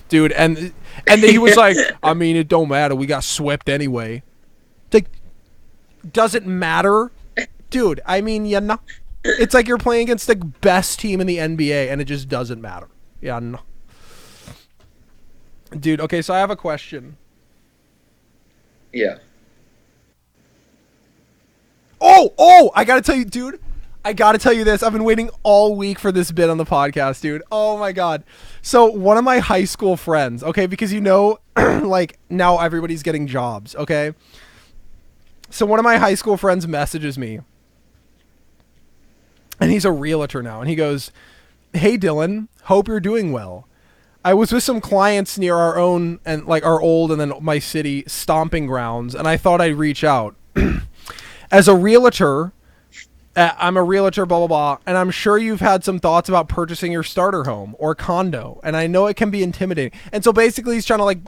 Dude, and then he was like, I mean, it don't matter. We got swept anyway. Like, does it matter? Dude, I mean, yeah, no. It's like you're playing against the best team in the NBA, and it just doesn't matter. Yeah, no. Dude, okay, so I have a question. Yeah. Oh, I gotta tell you, dude. I gotta tell you this. I've been waiting all week for this bit on the podcast, dude. Oh my god. So one of my high school friends, okay, because like now everybody's getting jobs, okay? So one of my high school friends messages me, and he's a realtor now, and he goes, "Hey Dylan, hope you're doing well. I was with some clients near our own and like our old and then my city stomping grounds, and I thought I'd reach out. As a realtor, I'm a realtor, blah, blah, blah, and I'm sure you've had some thoughts about purchasing your starter home or condo, and I know it can be intimidating." And so basically he's trying to like,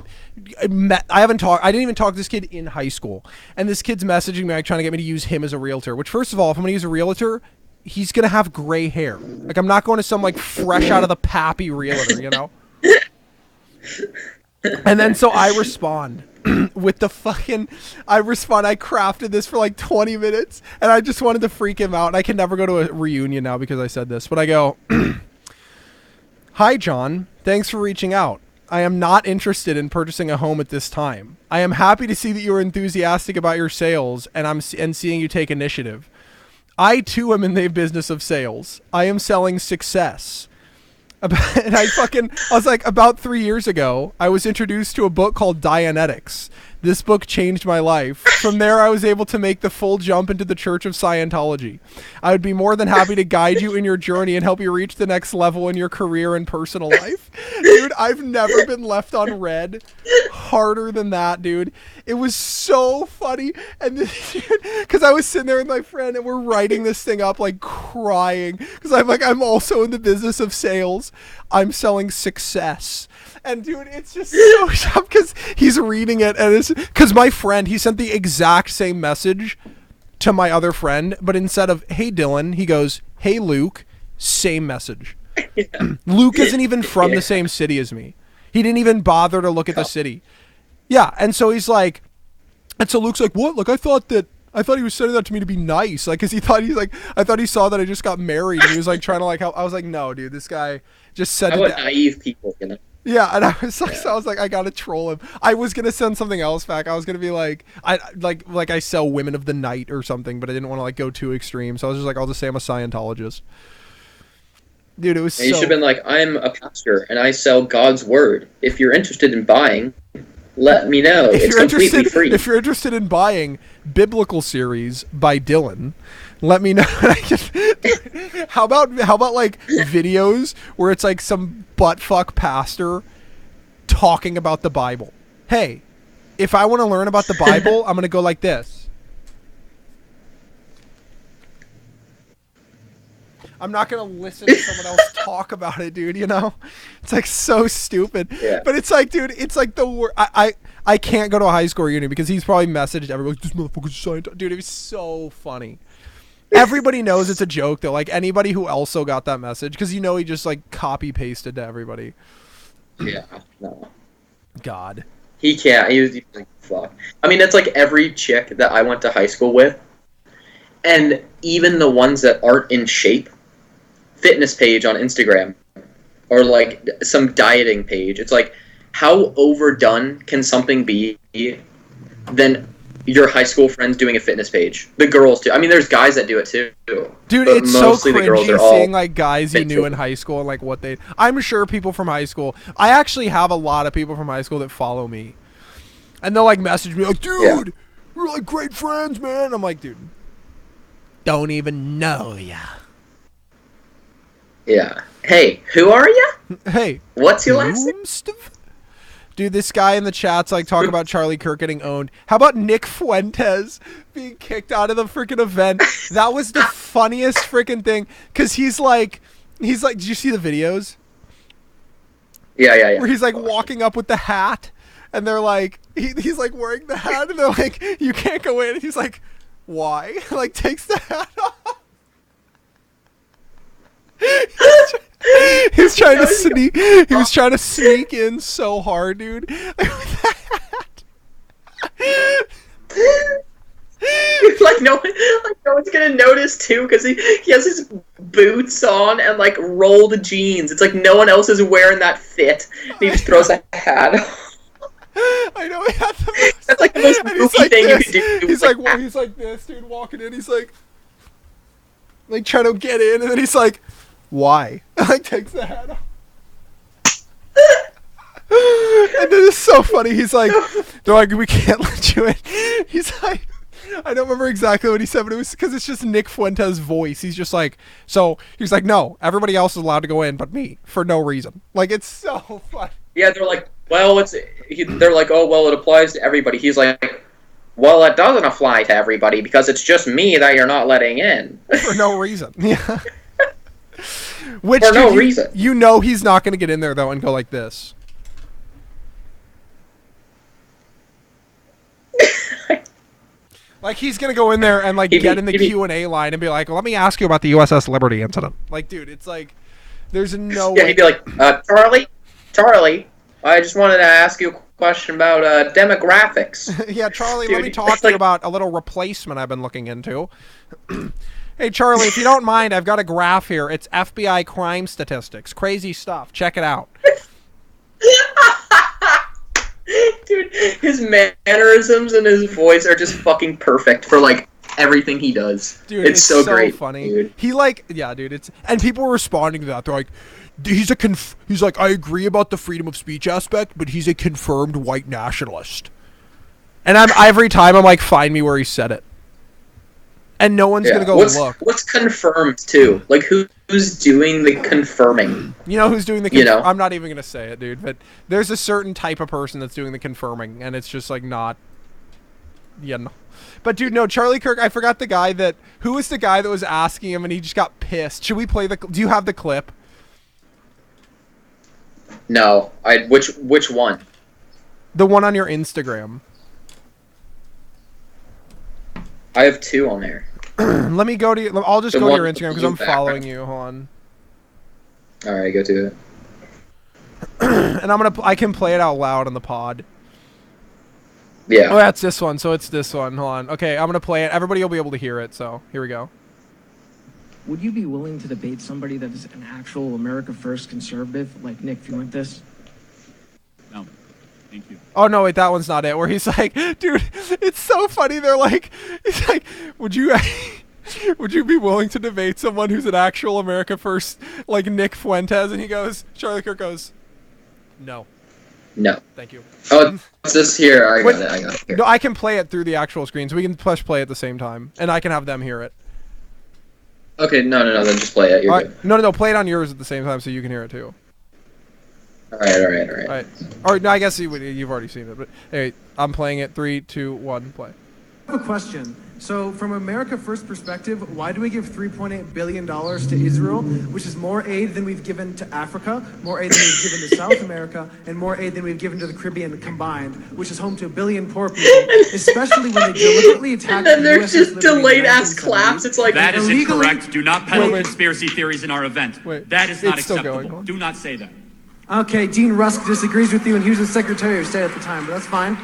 I didn't even talk to this kid in high school, and this kid's messaging me like trying to get me to use him as a realtor, which first of all, if I'm going to use a realtor, he's going to have gray hair. Like I'm not going to some like fresh out of the pappy realtor, you know? And then so I respond with the fucking, I crafted this for like 20 minutes and I just wanted to freak him out. And I can never go to a reunion now because I said this, but I go, "Hi, John. Thanks for reaching out. I am not interested in purchasing a home at this time. I am happy to see that you are enthusiastic about your sales and seeing you take initiative. I too am in the business of sales. I am selling success." And I was like, about 3 years ago, I was introduced to a book called Dianetics. This book changed my life. From there, I was able to make the full jump into the Church of Scientology. I would be more than happy to guide you in your journey and help you reach the next level in your career and personal life. Dude, I've never been left on red harder than that, dude. It was so funny. And because I was sitting there with my friend and we're writing this thing up like crying. Because I'm like, I'm also in the business of sales. I'm selling success. And dude, it's just so sharp because he's reading it, and it's because my friend, he sent the exact same message to my other friend, but instead of "Hey Dylan," he goes, "Hey Luke," same message. Yeah. Luke isn't even from the same city as me. He didn't even bother to look at the city. Yeah, and so he's like, and so Luke's like, "What? Like I thought he was sending that to me to be nice, like, cause I thought he saw that I just got married, and he was like trying to like help." I was like, "No, dude, this guy Just send How it. about naive people, you know? Yeah, and I was like, so I was like, I gotta troll him. I was gonna send something else back. I was gonna be like, I sell Women of the Night or something, but I didn't want to like go too extreme. So I was just like, I'll just say I'm a Scientologist. Dude, it was And you should so. have been like, I'm a pastor and I sell God's word. If you're interested in buying, let me know. It's completely free. If you're interested in buying Biblical Series by Dylan, let me know. how about like videos where it's like some buttfuck pastor talking about the Bible? Hey, if I want to learn about the Bible, I'm gonna go like this. I'm not gonna listen to someone else talk about it, dude. You know, it's like so stupid. Yeah. But it's like, dude, it's like the worst. I can't go to a high school reunion because he's probably messaged everyone. Like, this motherfucker's a Scientologist. Dude, it was so funny. Everybody knows it's a joke though. Like anybody who also got that message, because you know he just like copy pasted to everybody. Yeah. No. God. He can't. He was like, fuck. I mean, it's like every chick that I went to high school with, and even the ones that aren't in shape, fitness page on Instagram, or like some dieting page. It's like, how overdone can something be than your high school friends doing a fitness page? The girls too. I mean, there's guys that do it too. Dude, but it's so mostly the girls cringy are all seeing like guys you fit knew for- in high school and like what they. I'm sure people from high school. I actually have a lot of people from high school that follow me, and they'll like message me like, "Dude, we're like great friends, man." I'm like, "Dude, don't even know ya." Yeah. Hey, who are you? Hey, What's your last name? Dude, this guy in the chat's like talking about Charlie Kirk getting owned. How about Nick Fuentes being kicked out of the freaking event? That was the funniest freaking thing. Cause he's like, did you see the videos? Yeah. Where he's like walking up with the hat, and they're like, he's like wearing the hat, and they're like, you can't go in. And he's like, why? Like takes the hat off. He's trying to sneak. He was trying to sneak in so hard, dude. like no one's gonna notice too, because he has his boots on and like rolled jeans. It's like no one else is wearing that fit. And he just throws a hat. I know he had the most, That's like the most goofy like thing this. you could do. He's like this, dude, walking in. He's like trying to get in, and then he's like, why? Like takes the hat off. And then it's so funny. He's like, they're like, we can't let you in. He's like, I don't remember exactly what he said, but it was because it's just Nick Fuentes' voice. He's just like, so he's like, no, everybody else is allowed to go in, but me, for no reason. Like, it's so funny. Yeah, they're like, well, they're like, oh, well, it applies to everybody. He's like, well, it doesn't apply to everybody because it's just me that you're not letting in. For no reason. Yeah. Which, for no dude, reason. You know he's not going to get in there, though, and go like this. Like, he's going to go in there and, like, get in the Q&A line and be like, let me ask you about the USS Liberty incident. Like, dude, it's like, there's no way. Yeah, he'd be like, Charlie, I just wanted to ask you a question about demographics. Yeah, Charlie, Dude, let me talk to you about a little replacement I've been looking into. Hey, Charlie, if you don't mind, I've got a graph here. It's FBI crime statistics. Crazy stuff. Check it out. Dude, his mannerisms and his voice are just fucking perfect for, like, everything he does. Dude, it's so great. Funny. Dude. He, like, yeah, dude, it's, and people were responding to that. They're like, he's like, I agree about the freedom of speech aspect, but he's a confirmed white nationalist. And every time I'm like, find me where he said it. And no one's gonna go look. What's confirmed too? Like who's doing the confirming? You know who's doing the? You know? I'm not even gonna say it, dude. But there's a certain type of person that's doing the confirming, and it's just like not. Yeah, no. But dude, no, Charlie Kirk. I forgot the guy that. Who was the guy that was asking him, and he just got pissed? Should we play the? Do you have the clip? No, which one? The one on your Instagram. I have two on there. Let me go to. I'll just go to your Instagram because I'm background. following you. Hold on. All right, go to it. And I can play it out loud on the pod. Yeah. Oh, that's this one. So it's this one. Hold on. Okay, I'm gonna play it. Everybody will be able to hear it. So here we go. would you be willing to debate somebody that is an actual America First conservative like Nick Fuentes? No. Thank you. Oh no, wait, that one's not it. Where he's like, dude, it's so funny. They're like, he's like, would you be willing to debate someone who's an actual America First, like Nick Fuentes? And he goes, Charlie Kirk goes, no. No. Thank you. Oh, it's this here. I got it. Here. No, I can play it through the actual screen, so we can push play at the same time, and I can have them hear it. Okay, no, then just play it. You're good. No, play it on yours at the same time so you can hear it too. All right. Or no, I guess you've already seen it, but hey, I'm playing it. 3, 2, 1, play. I have a question. So, from America First perspective, why do we give $3.8 billion to Israel, which is more aid than we've given to Africa, more aid than we've given to South America, and more aid than we've given to the Caribbean combined, which is home to 1 billion poor people, especially when they deliberately attack And then the there's USS just Liberty in delayed ass 1970. claps. It's like That is illegally- incorrect. Do not peddle Wait. conspiracy theories in our event. Wait. That is not It's still going acceptable. on. Do not say that. Okay, Dean Rusk disagrees with you, and he was the Secretary of State at the time, but that's fine.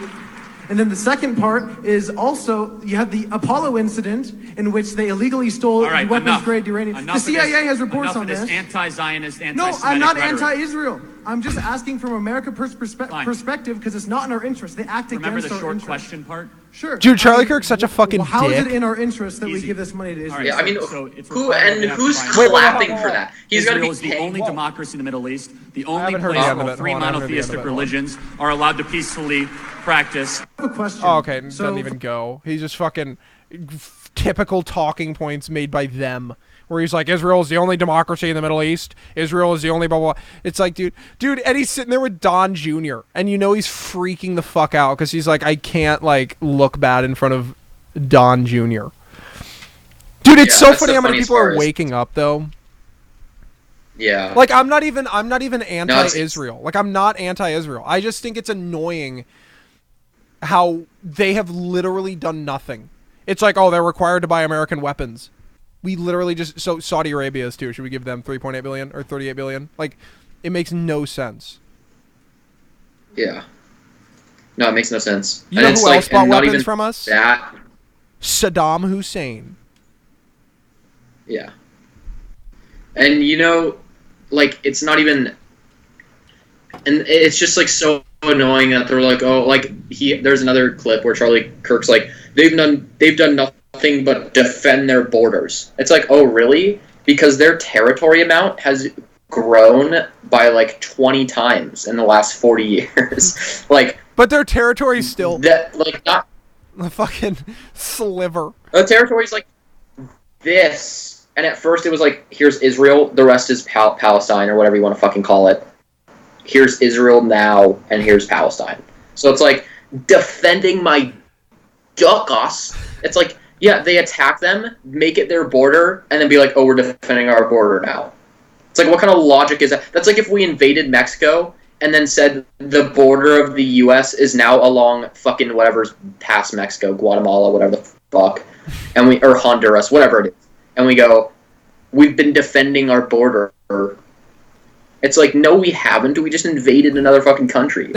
And then the second part is also, you have the Apollo incident in which they illegally stole All right, weapons-grade uranium. Enough The CIA of this, has reports enough on of this this. anti-Zionist, No, anti-Semitic I'm not rhetoric. anti-Israel. I'm just asking from America Fine. perspective because it's not in our interest. They act Remember against the our short interest. question part? Sure. Dude, Charlie Kirk's such a fucking How is dick. it in our interest that we Easy. give this money to Israel? All right, Yeah, I mean, so it's who required and we have who's to find- clapping for that? He's got to Israel be is the paying. only democracy in the Middle East, the only haven't heard place the end of where it. three Hold on, I haven't heard the end of monotheistic it. religions are allowed to peacefully practice. I have a question. Oh, okay, it So, doesn't even go. He's just fucking typical talking points made by them. Where he's like, Israel is the only democracy in the Middle East. Israel is the only blah, blah, blah. It's like, dude, and he's sitting there with Don Jr. And you know he's freaking the fuck out because he's like, I can't, like, look bad in front of Don Jr. Dude, it's so that's funny the how many funniest people are part is- waking up, though. Yeah. Like, I'm not even anti-Israel. Like, I'm not anti-Israel. I just think it's annoying how they have literally done nothing. It's like, oh, they're required to buy American weapons. We literally just... So, Saudi Arabia is too. Should we give them $3.8 billion or $38 billion? Like, it makes no sense. Yeah. No, it makes no sense. You know who else bought weapons from us? That. Saddam Hussein. Yeah. And you know, like, it's not even, and it's just like so annoying that they're like, oh, like there's another clip where Charlie Kirk's like, they've done nothing but defend their borders. It's like, oh really? Because their territory amount has grown by like 20 times in the last 40 years. Like, But their territory's still that, like, not a fucking sliver. the territory's like this. And at first it was like, here's Israel, the rest is Palestine, or whatever you want to fucking call it. Here's Israel now, and here's Palestine. So it's like, defending my duckus. It's like, yeah, they attack them, make it their border, and then be like, oh, we're defending our border now. It's like, what kind of logic is that? That's like if we invaded Mexico, and then said the border of the U.S. is now along fucking whatever's past Mexico, Guatemala, whatever the fuck, and or Honduras, whatever it is. And we go, we've been defending our border. It's like, no, we haven't. We just invaded another fucking country.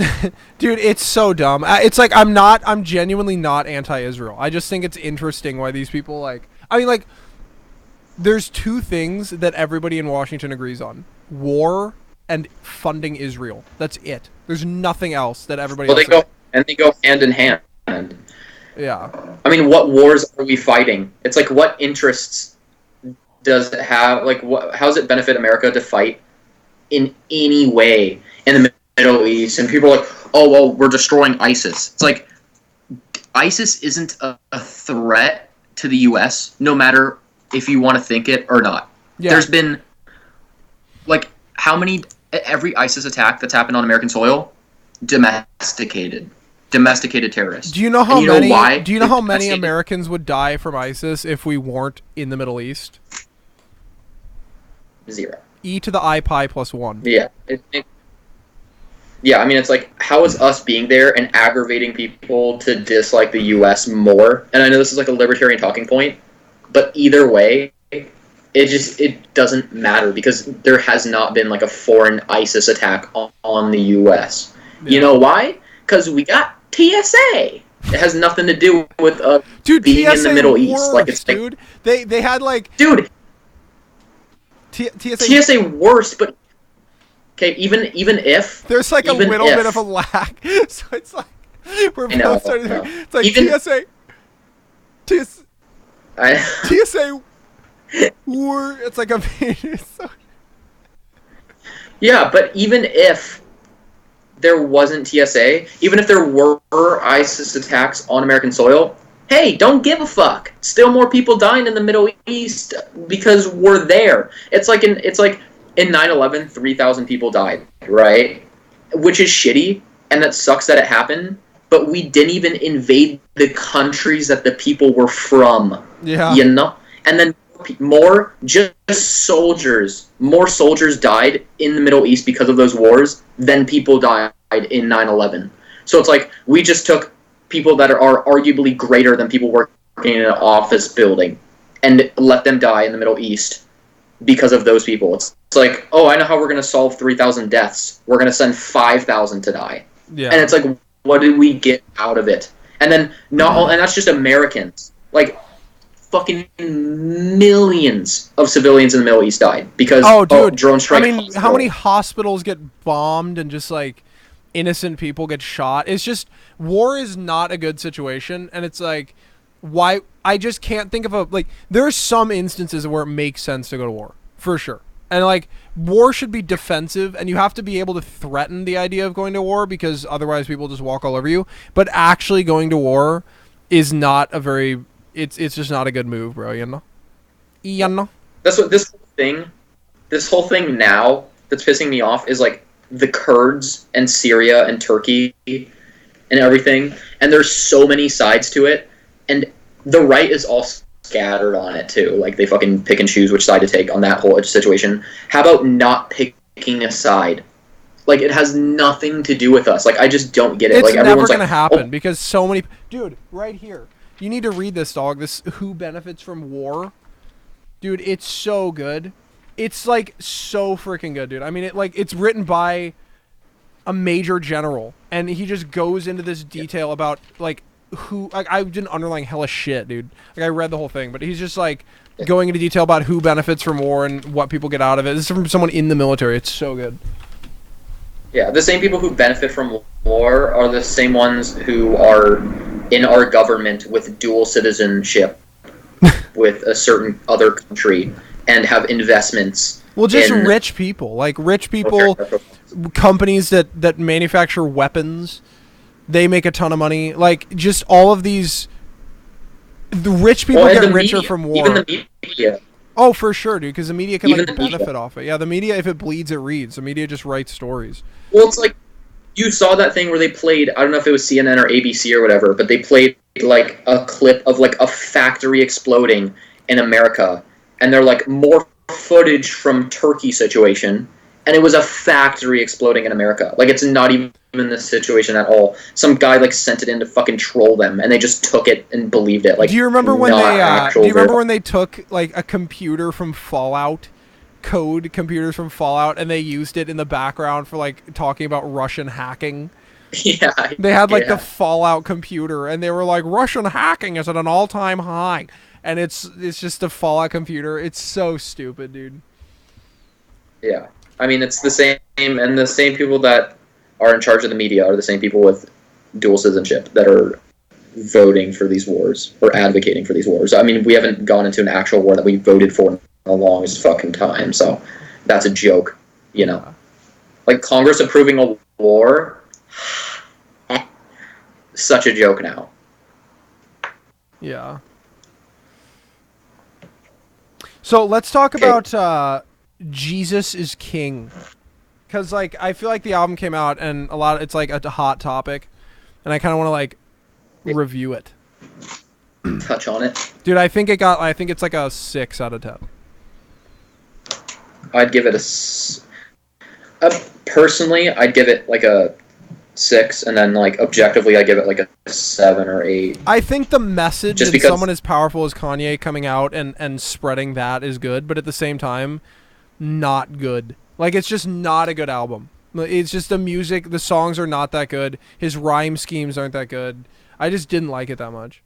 Dude, it's so dumb. It's like, I'm genuinely not anti-Israel. I just think it's interesting why these people, like, I mean, like, there's two things that everybody in Washington agrees on. War and funding Israel. That's it. There's nothing else that everybody Well, else... they go hand in hand. Yeah. I mean, what wars are we fighting? It's like, what interests does it have? Like, how does it benefit America to fight in any way in the Middle East? And people are like, oh, well, we're destroying ISIS. It's like, ISIS isn't a threat to the U.S., no matter if you want to think it or not. Yeah. There's been, like, every ISIS attack that's happened on American soil, domesticated terrorists. Do you know how and you know many? why? Do you know how many Domesticated. Americans would die from ISIS if we weren't in the Middle East? 0. E to the I pi plus 1. Yeah. Yeah, I mean, it's like, how is us being there and aggravating people to dislike the U.S. more? And I know this is like a libertarian talking point, but either way, it doesn't matter because there has not been like a foreign ISIS attack on the U.S. Yeah. You know why? Because we got TSA. It has nothing to do with Dude, being TSA in the Middle works, East. Like, it's dude. They had like... Dude, TSA worst, but okay, even if there's like a even little if- bit of a lag, so it's like we're I know, both starting to. I know. It's like Even- TSA. It's like a. Yeah, but even if there wasn't TSA, even if there were ISIS attacks on American soil, hey, don't give a fuck. Still more people dying in the Middle East because we're there. It's like in 9/11, 3,000 people died, right? Which is shitty, and that sucks that it happened. But we didn't even invade the countries that the people were from. Yeah. You know, and then more soldiers died in the Middle East because of those wars than people died in 9/11. So it's like we just took people that are arguably greater than people working in an office building and let them die in the Middle East because of those people. It's like, oh, I know how we're going to solve 3,000 deaths. We're going to send 5,000 to die. Yeah. And it's like, what did we get out of it? And then and that's just Americans. Like, fucking millions of civilians in the Middle East died because drone strike. I mean, how many hospitals get bombed and just like innocent people get shot? It's just war is not a good situation, and it's like why I just can't think of there are some instances where it makes sense to go to war for sure, and like war should be defensive, and you have to be able to threaten the idea of going to war because otherwise people just walk all over you. But actually going to war is not a very It's just not a good move, bro. You know. That's what this whole thing now that's pissing me off is like the Kurds and Syria and Turkey and everything. And there's so many sides to it, and the right is all scattered on it too. Like they fucking pick and choose which side to take on that whole situation. How about not picking a side? Like it has nothing to do with us. Like I just don't get it. It's like never everyone's gonna like, happen oh. because so many. Dude, right here. You need to read this, dog. This Who Benefits from War. Dude, it's so good. It's like so freaking good, dude. I mean, it's written by a major general, and he just goes into this detail about like who I didn't underline hella shit, dude. Like I read the whole thing, but he's just like going into detail about who benefits from war and what people get out of it. This is from someone in the military. It's so good. Yeah, the same people who benefit from war are the same ones who are in our government with dual citizenship with a certain other country and have investments. Well, just in rich people. Like rich people, companies that manufacture weapons, they make a ton of money. Like just all of these, the rich people get richer media, from war. Even the media. Oh, for sure, dude, because the media can Even like the media. benefit off it. Yeah, the media, if it bleeds, it reads. The media just writes stories. Well, it's like you saw that thing where they played, I don't know if it was CNN or ABC or whatever, but they played like a clip of like a factory exploding in America, and they're like more footage from Turkey situation, and it was a factory exploding in America. Like it's not even the situation at all. Some guy like sent it in to fucking troll them, and they just took it and believed it. Like, do you remember when not they took like a computer from Fallout? Code computers from Fallout, and they used it in the background for like talking about Russian hacking. Yeah, they had like the Fallout computer, and they were like, Russian hacking is at an all-time high, and it's just a Fallout computer. It's so stupid, dude. Yeah, I mean it's the same, and the same people that are in charge of the media are the same people with dual citizenship that are voting for these wars or advocating for these wars. I mean, we haven't gone into an actual war that we voted for the longest fucking time, so that's a joke, you know. Like Congress approving a war, such a joke now. Yeah. So let's talk about Jesus is King, because like I feel like the album came out and it's like a hot topic, and I kind of want to like review it. Touch on it, dude. I think it's like a 6 out of 10. I'd give it personally, I'd give it like a 6, and then like objectively, I'd give it like a 7 or 8. I think the message just in because someone as powerful as Kanye coming out and spreading that is good, but at the same time, not good. Like it's just not a good album. It's just the music, the songs are not that good. His rhyme schemes aren't that good. I just didn't like it that much.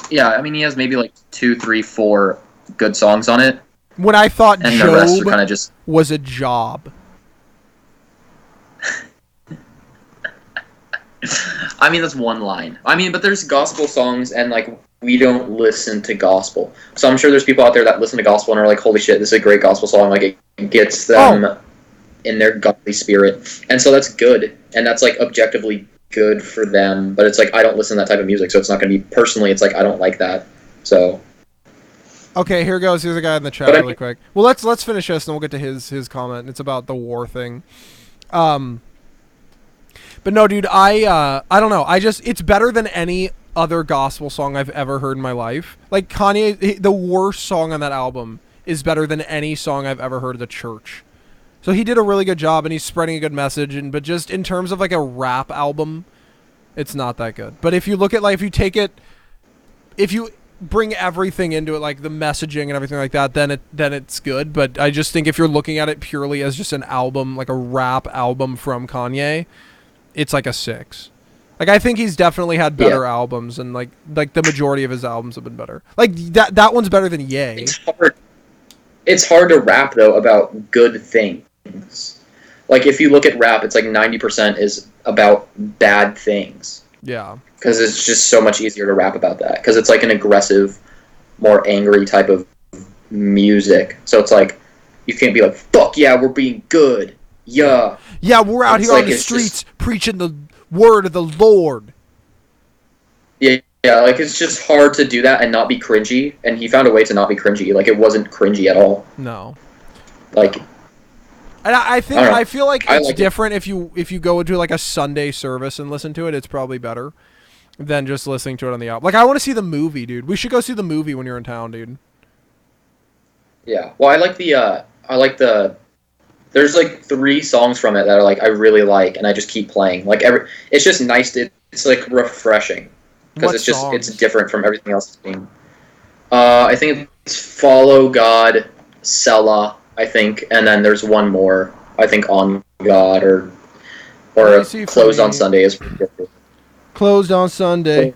Yeah, I mean he has maybe like 2, 3, 4 good songs on it. When I thought and the rest are Job kind of just. was a job. I mean, that's one line. I mean, but there's gospel songs, and like we don't listen to gospel. So I'm sure there's people out there that listen to gospel and are like, "Holy shit, this is a great gospel song!" Like it gets them in their godly spirit, and so that's good, and that's like objectively good for them. But it's like I don't listen to that type of music, so it's not going to be personally. It's like I don't like that. So. Okay, here goes. Here's a guy in the chat really quick. Well, let's finish this, and we'll get to his comment. It's about the war thing. But no, dude, I don't know. It's better than any other gospel song I've ever heard in my life. Like Kanye, the worst song on that album is better than any song I've ever heard at the church. So he did a really good job, and he's spreading a good message. But just in terms of like a rap album, it's not that good. But if you look at like if you bring everything into it, like the messaging and everything like that, then it's good. But I just think if you're looking at it purely as just an album, like a rap album from Kanye, it's like a 6. Like I think he's definitely had better albums, and like the majority of his albums have been better. Like that one's better than Ye. It's hard to rap though about good things. Like if you look at rap, it's like 90% is about bad things. Yeah. Because it's just so much easier to rap about that. Because it's like an aggressive, more angry type of music. So it's like you can't be like, "Fuck yeah, we're being good. Yeah." Yeah, we're out here on the streets preaching the word of the Lord. Yeah, like it's just hard to do that and not be cringy. And he found a way to not be cringy. Like it wasn't cringy at all. No. Like. And I feel like it's like different if you go into like a Sunday service and listen to it. It's probably better than just listening to it on the album. Like I want to see the movie, dude. We should go see the movie when you're in town, dude. Yeah. Well, I like the. There's like 3 songs from it that are like I really like, and I just keep playing. Like it's just nice. It's like refreshing because it's different from everything else it's being. I think it's "Follow God," "Selah," I think, and then there's one more. I think "On God" or "Closed on Sunday" is. Closed on Sunday.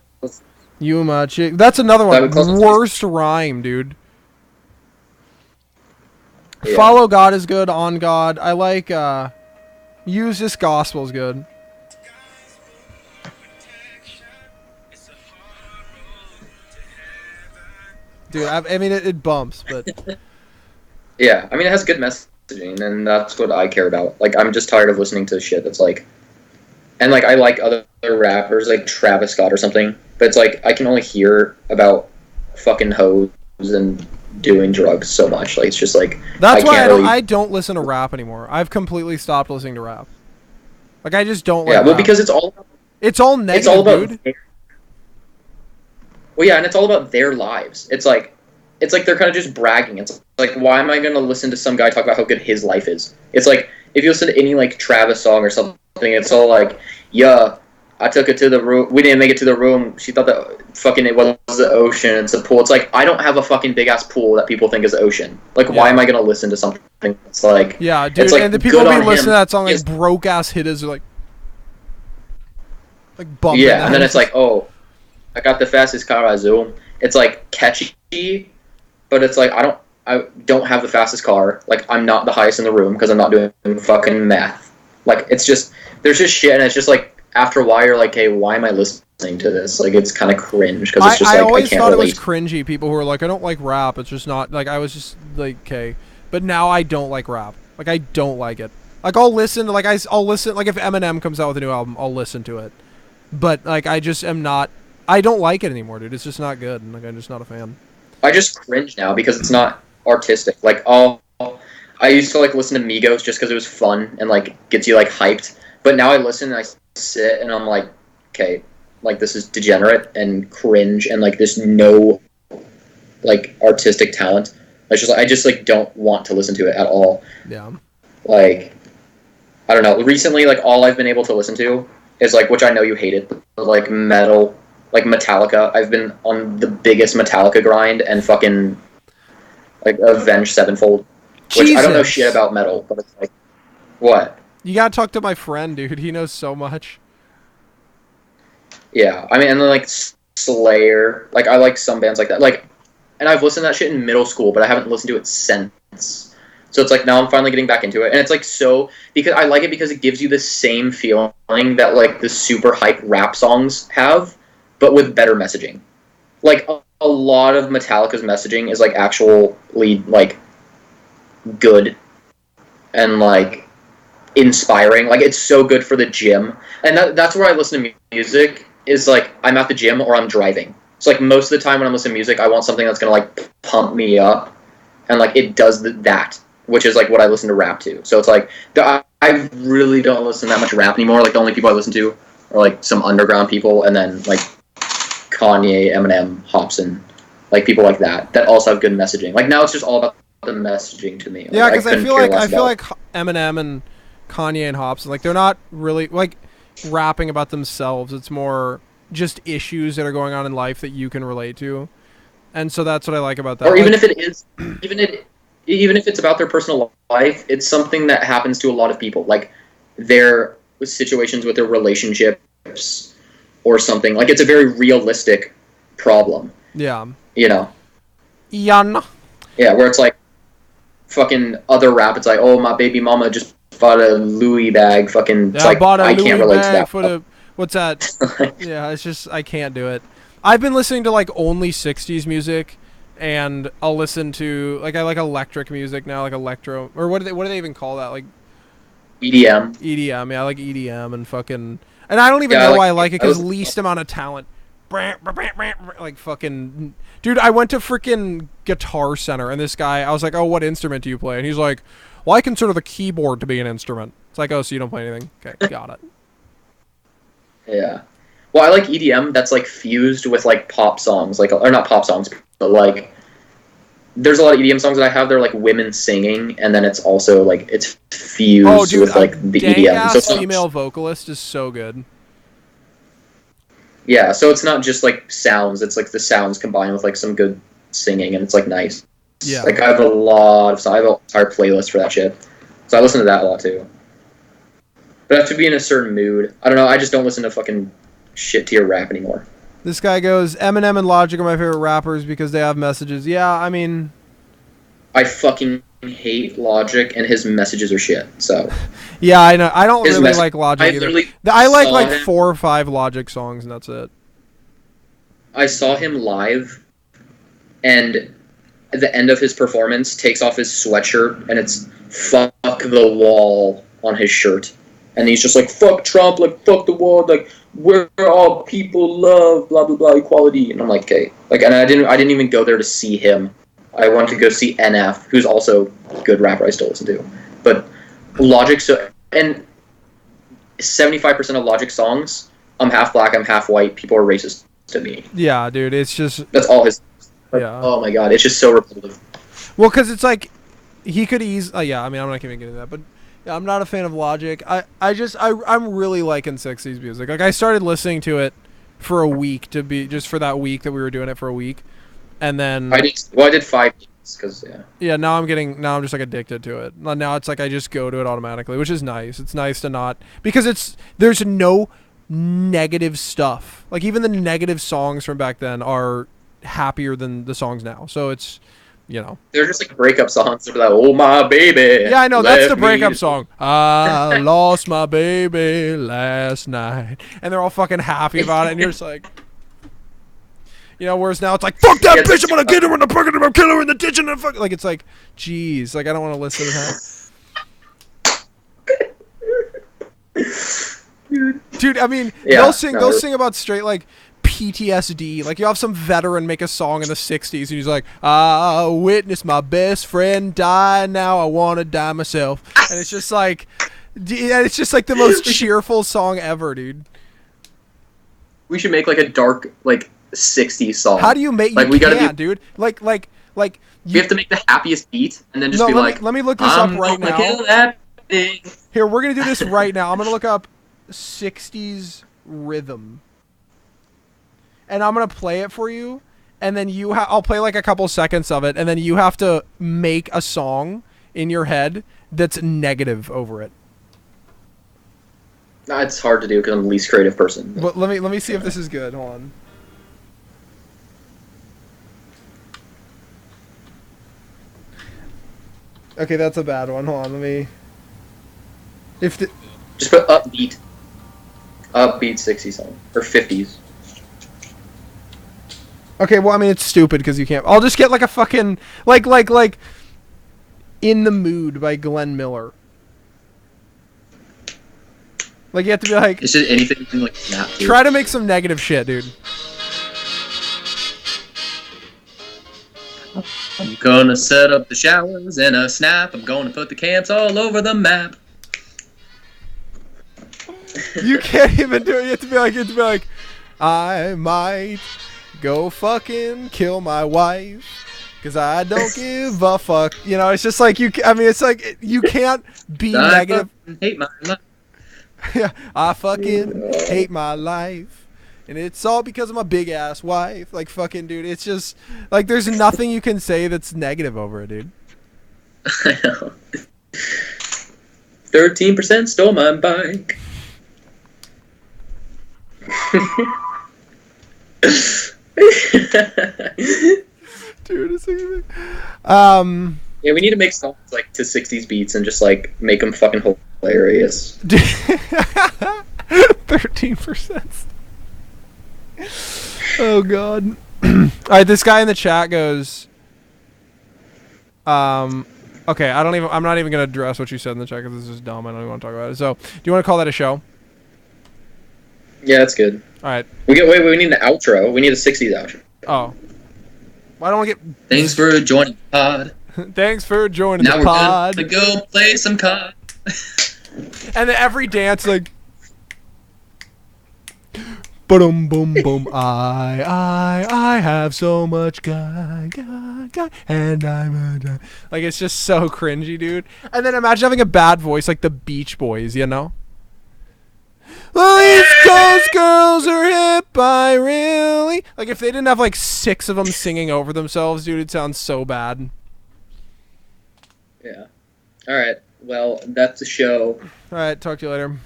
You and my chick. That's another one. Worst rhyme, dude. Yeah. "Follow God" is good. "On God." I like "Use This Gospel" is good. Dude, I mean it bumps, but yeah, I mean it has good messaging, and that's what I care about. Like I'm just tired of listening to shit that's like, and like I like other rappers like Travis Scott or something, but it's like I can only hear about fucking hoes and doing drugs so much. Like it's just like that's why I don't listen to rap anymore. I've completely stopped listening to rap. Like I just don't like. Yeah, well, rap. because it's all negative, it's all about dude. Well, yeah, and it's all about their lives. It's like they're kind of just bragging. It's like, why am I going to listen to some guy talk about how good his life is? It's like if you listen to any like Travis song or something, it's all like, yeah, I took it to the room. We didn't make it to the room. She thought that fucking it was the ocean. It's a pool. It's like I don't have a fucking big ass pool that people think is the ocean. Like, why am I going to listen to something that's like? Yeah, dude. It's like, and the people be listening to that song like broke ass hitters are like bumping. Yeah, and then it's like, oh, I got the fastest car I Zoom. It's like catchy, but it's like I don't have the fastest car. Like I'm not the highest in the room because I'm not doing fucking math. Like it's just there's just shit, and it's just like after a while you're like, hey, why am I listening to this? Like it's kind of cringe because it's just I like always I can't thought relate. It was cringy. People who are like, I don't like rap. It's just not like I was just like, okay, but now I don't like rap. Like I don't like it. Like I'll listen to I'll listen like if Eminem comes out with a new album, I'll listen to it. But like I just am not. I don't like it anymore, dude. It's just not good. Like I'm just not a fan. I just cringe now because it's not artistic. Like I used to like listen to Migos just because it was fun and like gets you like hyped. But now I listen and I sit and I'm like, okay, like this is degenerate and cringe and like there's no like artistic talent. I just like don't want to listen to it at all. Yeah. Like I don't know. Recently, like all I've been able to listen to is like, which I know you hated, like metal. Like Metallica, I've been on the biggest Metallica grind and fucking like Avenged Sevenfold, which I don't know shit about metal, but it's like, what? You gotta talk to my friend, dude. He knows so much. Yeah, I mean, and then like Slayer, like I like some bands like that, like, and I've listened to that shit in middle school, but I haven't listened to it since. So it's like now I'm finally getting back into it, and it's like so because I like it because it gives you the same feeling that like the super hype rap songs have, but with better messaging. Like a lot of Metallica's messaging is like actually like good and like inspiring. Like it's so good for the gym, and that's where I listen to music. Is like I'm at the gym or I'm driving. So like most of the time when I'm listening to music, I want something that's gonna like pump me up, and like it does that, which is like what I listen to rap to. So it's like I really don't listen to that much rap anymore. Like the only people I listen to are like some underground people, and then like Kanye, Eminem, Hobson, like people like that also have good messaging. Like now it's just all about the messaging to me. Like, yeah, because I feel like about Eminem and Kanye and Hobson, like they're not really like rapping about themselves. It's more just issues that are going on in life that you can relate to, and so that's what I like about that. Or even if it is, even if it's about their personal life, it's something that happens to a lot of people, like their situations with their relationships or something. Like it's a very realistic problem. Yeah. You know. Yeah. Yeah, where it's like fucking other rap. It's like, oh, my baby mama just bought a Louis bag. Fucking, it's like I can't relate to that. For the, what's that? Yeah, it's just I can't do it. I've been listening to like only 60s music, and I'll listen to like I like electric music now, like electro or what do they even call that? Like EDM. EDM, yeah, I like EDM and fucking, and I don't even know why I like it because least amount of talent. Like fucking dude, I went to freaking Guitar Center and this guy, I was like, oh, what instrument do you play? And he's like, well, I consider the keyboard to be an instrument. It's like, oh, so you don't play anything? Okay, got it. Yeah. Well, I like EDM that's like fused with like pop songs, like, or not pop songs, but like there's a lot of EDM songs that I have. They're like women singing, and then it's also like it's fused with like the EDM. So it's female vocalist is so good. Yeah, so it's not just like sounds; it's like the sounds combined with like some good singing, and it's like nice. Yeah. Like I have a lot of, I have an entire playlist for that shit, so I listen to that a lot too. But I have to be in a certain mood. I don't know. I just don't listen to fucking shit tier rap anymore. This guy goes, Eminem and Logic are my favorite rappers because they have messages. Yeah, I mean, I fucking hate Logic, and his messages are shit. So yeah, I know. I don't really like Logic either. I like him, 4 or 5 Logic songs, and that's it. I saw him live, and at the end of his performance, takes off his sweatshirt, and it's "fuck the wall" on his shirt, and he's just like "fuck Trump," like "fuck the wall," like "we're all people love blah blah blah equality," and I'm like, okay, like, and I didn't even go there to see him. I went to go see NF, who's also a good rapper I still listen to. But Logic, so, and 75% of Logic songs, I'm half black, I'm half white, people are racist to me. Yeah, dude, it's just... That's all his... Yeah. Oh my god, it's just so repetitive. Well, because it's like, he could easily... yeah, I mean, I'm not even getting that, but yeah, I'm not a fan of Logic. I'm really liking 60s music. Like, I started listening to it for a week, just for that week that we were doing it for a week. And then I did 5 days because now I'm just like addicted to it. Now it's like I just go to it automatically, which is nice. It's nice to not, because there's no negative stuff. Like even the negative songs from back then are happier than the songs now. So it's, you know, they're just like breakup songs. They're like, "Oh my baby." Yeah, I know, that's the breakup song. I lost my baby last night, and they're all fucking happy about it, and you're just like. You know, whereas now it's like, fuck that bitch, I'm gonna get her in the bucket, I'm gonna kill her in the ditch, and fuck. Like, it's like, jeez, like, I don't want to listen to that. Dude, I mean, they'll sing about straight, like, PTSD. Like, you have some veteran make a song in the 60s, and he's like, I witnessed my best friend die, now I want to die myself. And it's just like, the most cheerful song ever, dude. We should make, like, a dark, like, 60s song. How do you make? Like, dude. Like we have to make the happiest beat, and then just be like, let me look this up right now. Here, we're gonna do this right now. I'm gonna look up 60s rhythm, and I'm gonna play it for you, and then I'll play like a couple seconds of it, and then you have to make a song in your head that's negative over it. Nah, it's hard to do because I'm the least creative person. But let me see if this is good. Hold on. Okay, that's a bad one. Hold on, let me. If the, Just put upbeat. Upbeat 60s song. Or 50s. okay, well, I mean, it's stupid because you can't. I'll just get like a fucking like "In the Mood" by Glenn Miller. Like you have to be like, It's just anything you can like snap to. try to make some negative shit, dude. I'm gonna set up the showers in a snap. I'm gonna put the camps all over the map. You can't even do it. You have to be like, I might go fucking kill my wife because I don't give a fuck. You know, it's just like you. I mean, it's like you can't be I negative. fucking hate my life. Yeah, I fucking hate my life, and it's all because of my big ass wife. Like fucking dude, it's just like there's nothing you can say that's negative over it, dude. I know. 13% stole my bike. Dude, it's like, Yeah, we need to make songs like to 60s beats and just like make them fucking hilarious. 13%. Oh god. All right, this guy in the chat goes. Okay, I'm not even gonna address what you said in the chat because this is dumb. I don't even want to talk about it. So, do you want to call that a show? Yeah, that's good. All right. We need an outro. We need a 60s outro. Oh. Why don't we get? Thanks for joining the pod. Thanks for joining Now the we're pod. gonna go play some COD. And then every dance like. Boom, boom, boom. I have so much guy, and I'm a guy. Like it's just so cringy, dude. And then imagine having a bad voice like the Beach Boys, you know? Well, East Coast girls are hip, I really. Like if they didn't have like 6 of them singing over themselves, dude, it sounds so bad. Yeah. All right. Well, that's the show. All right, talk to you later.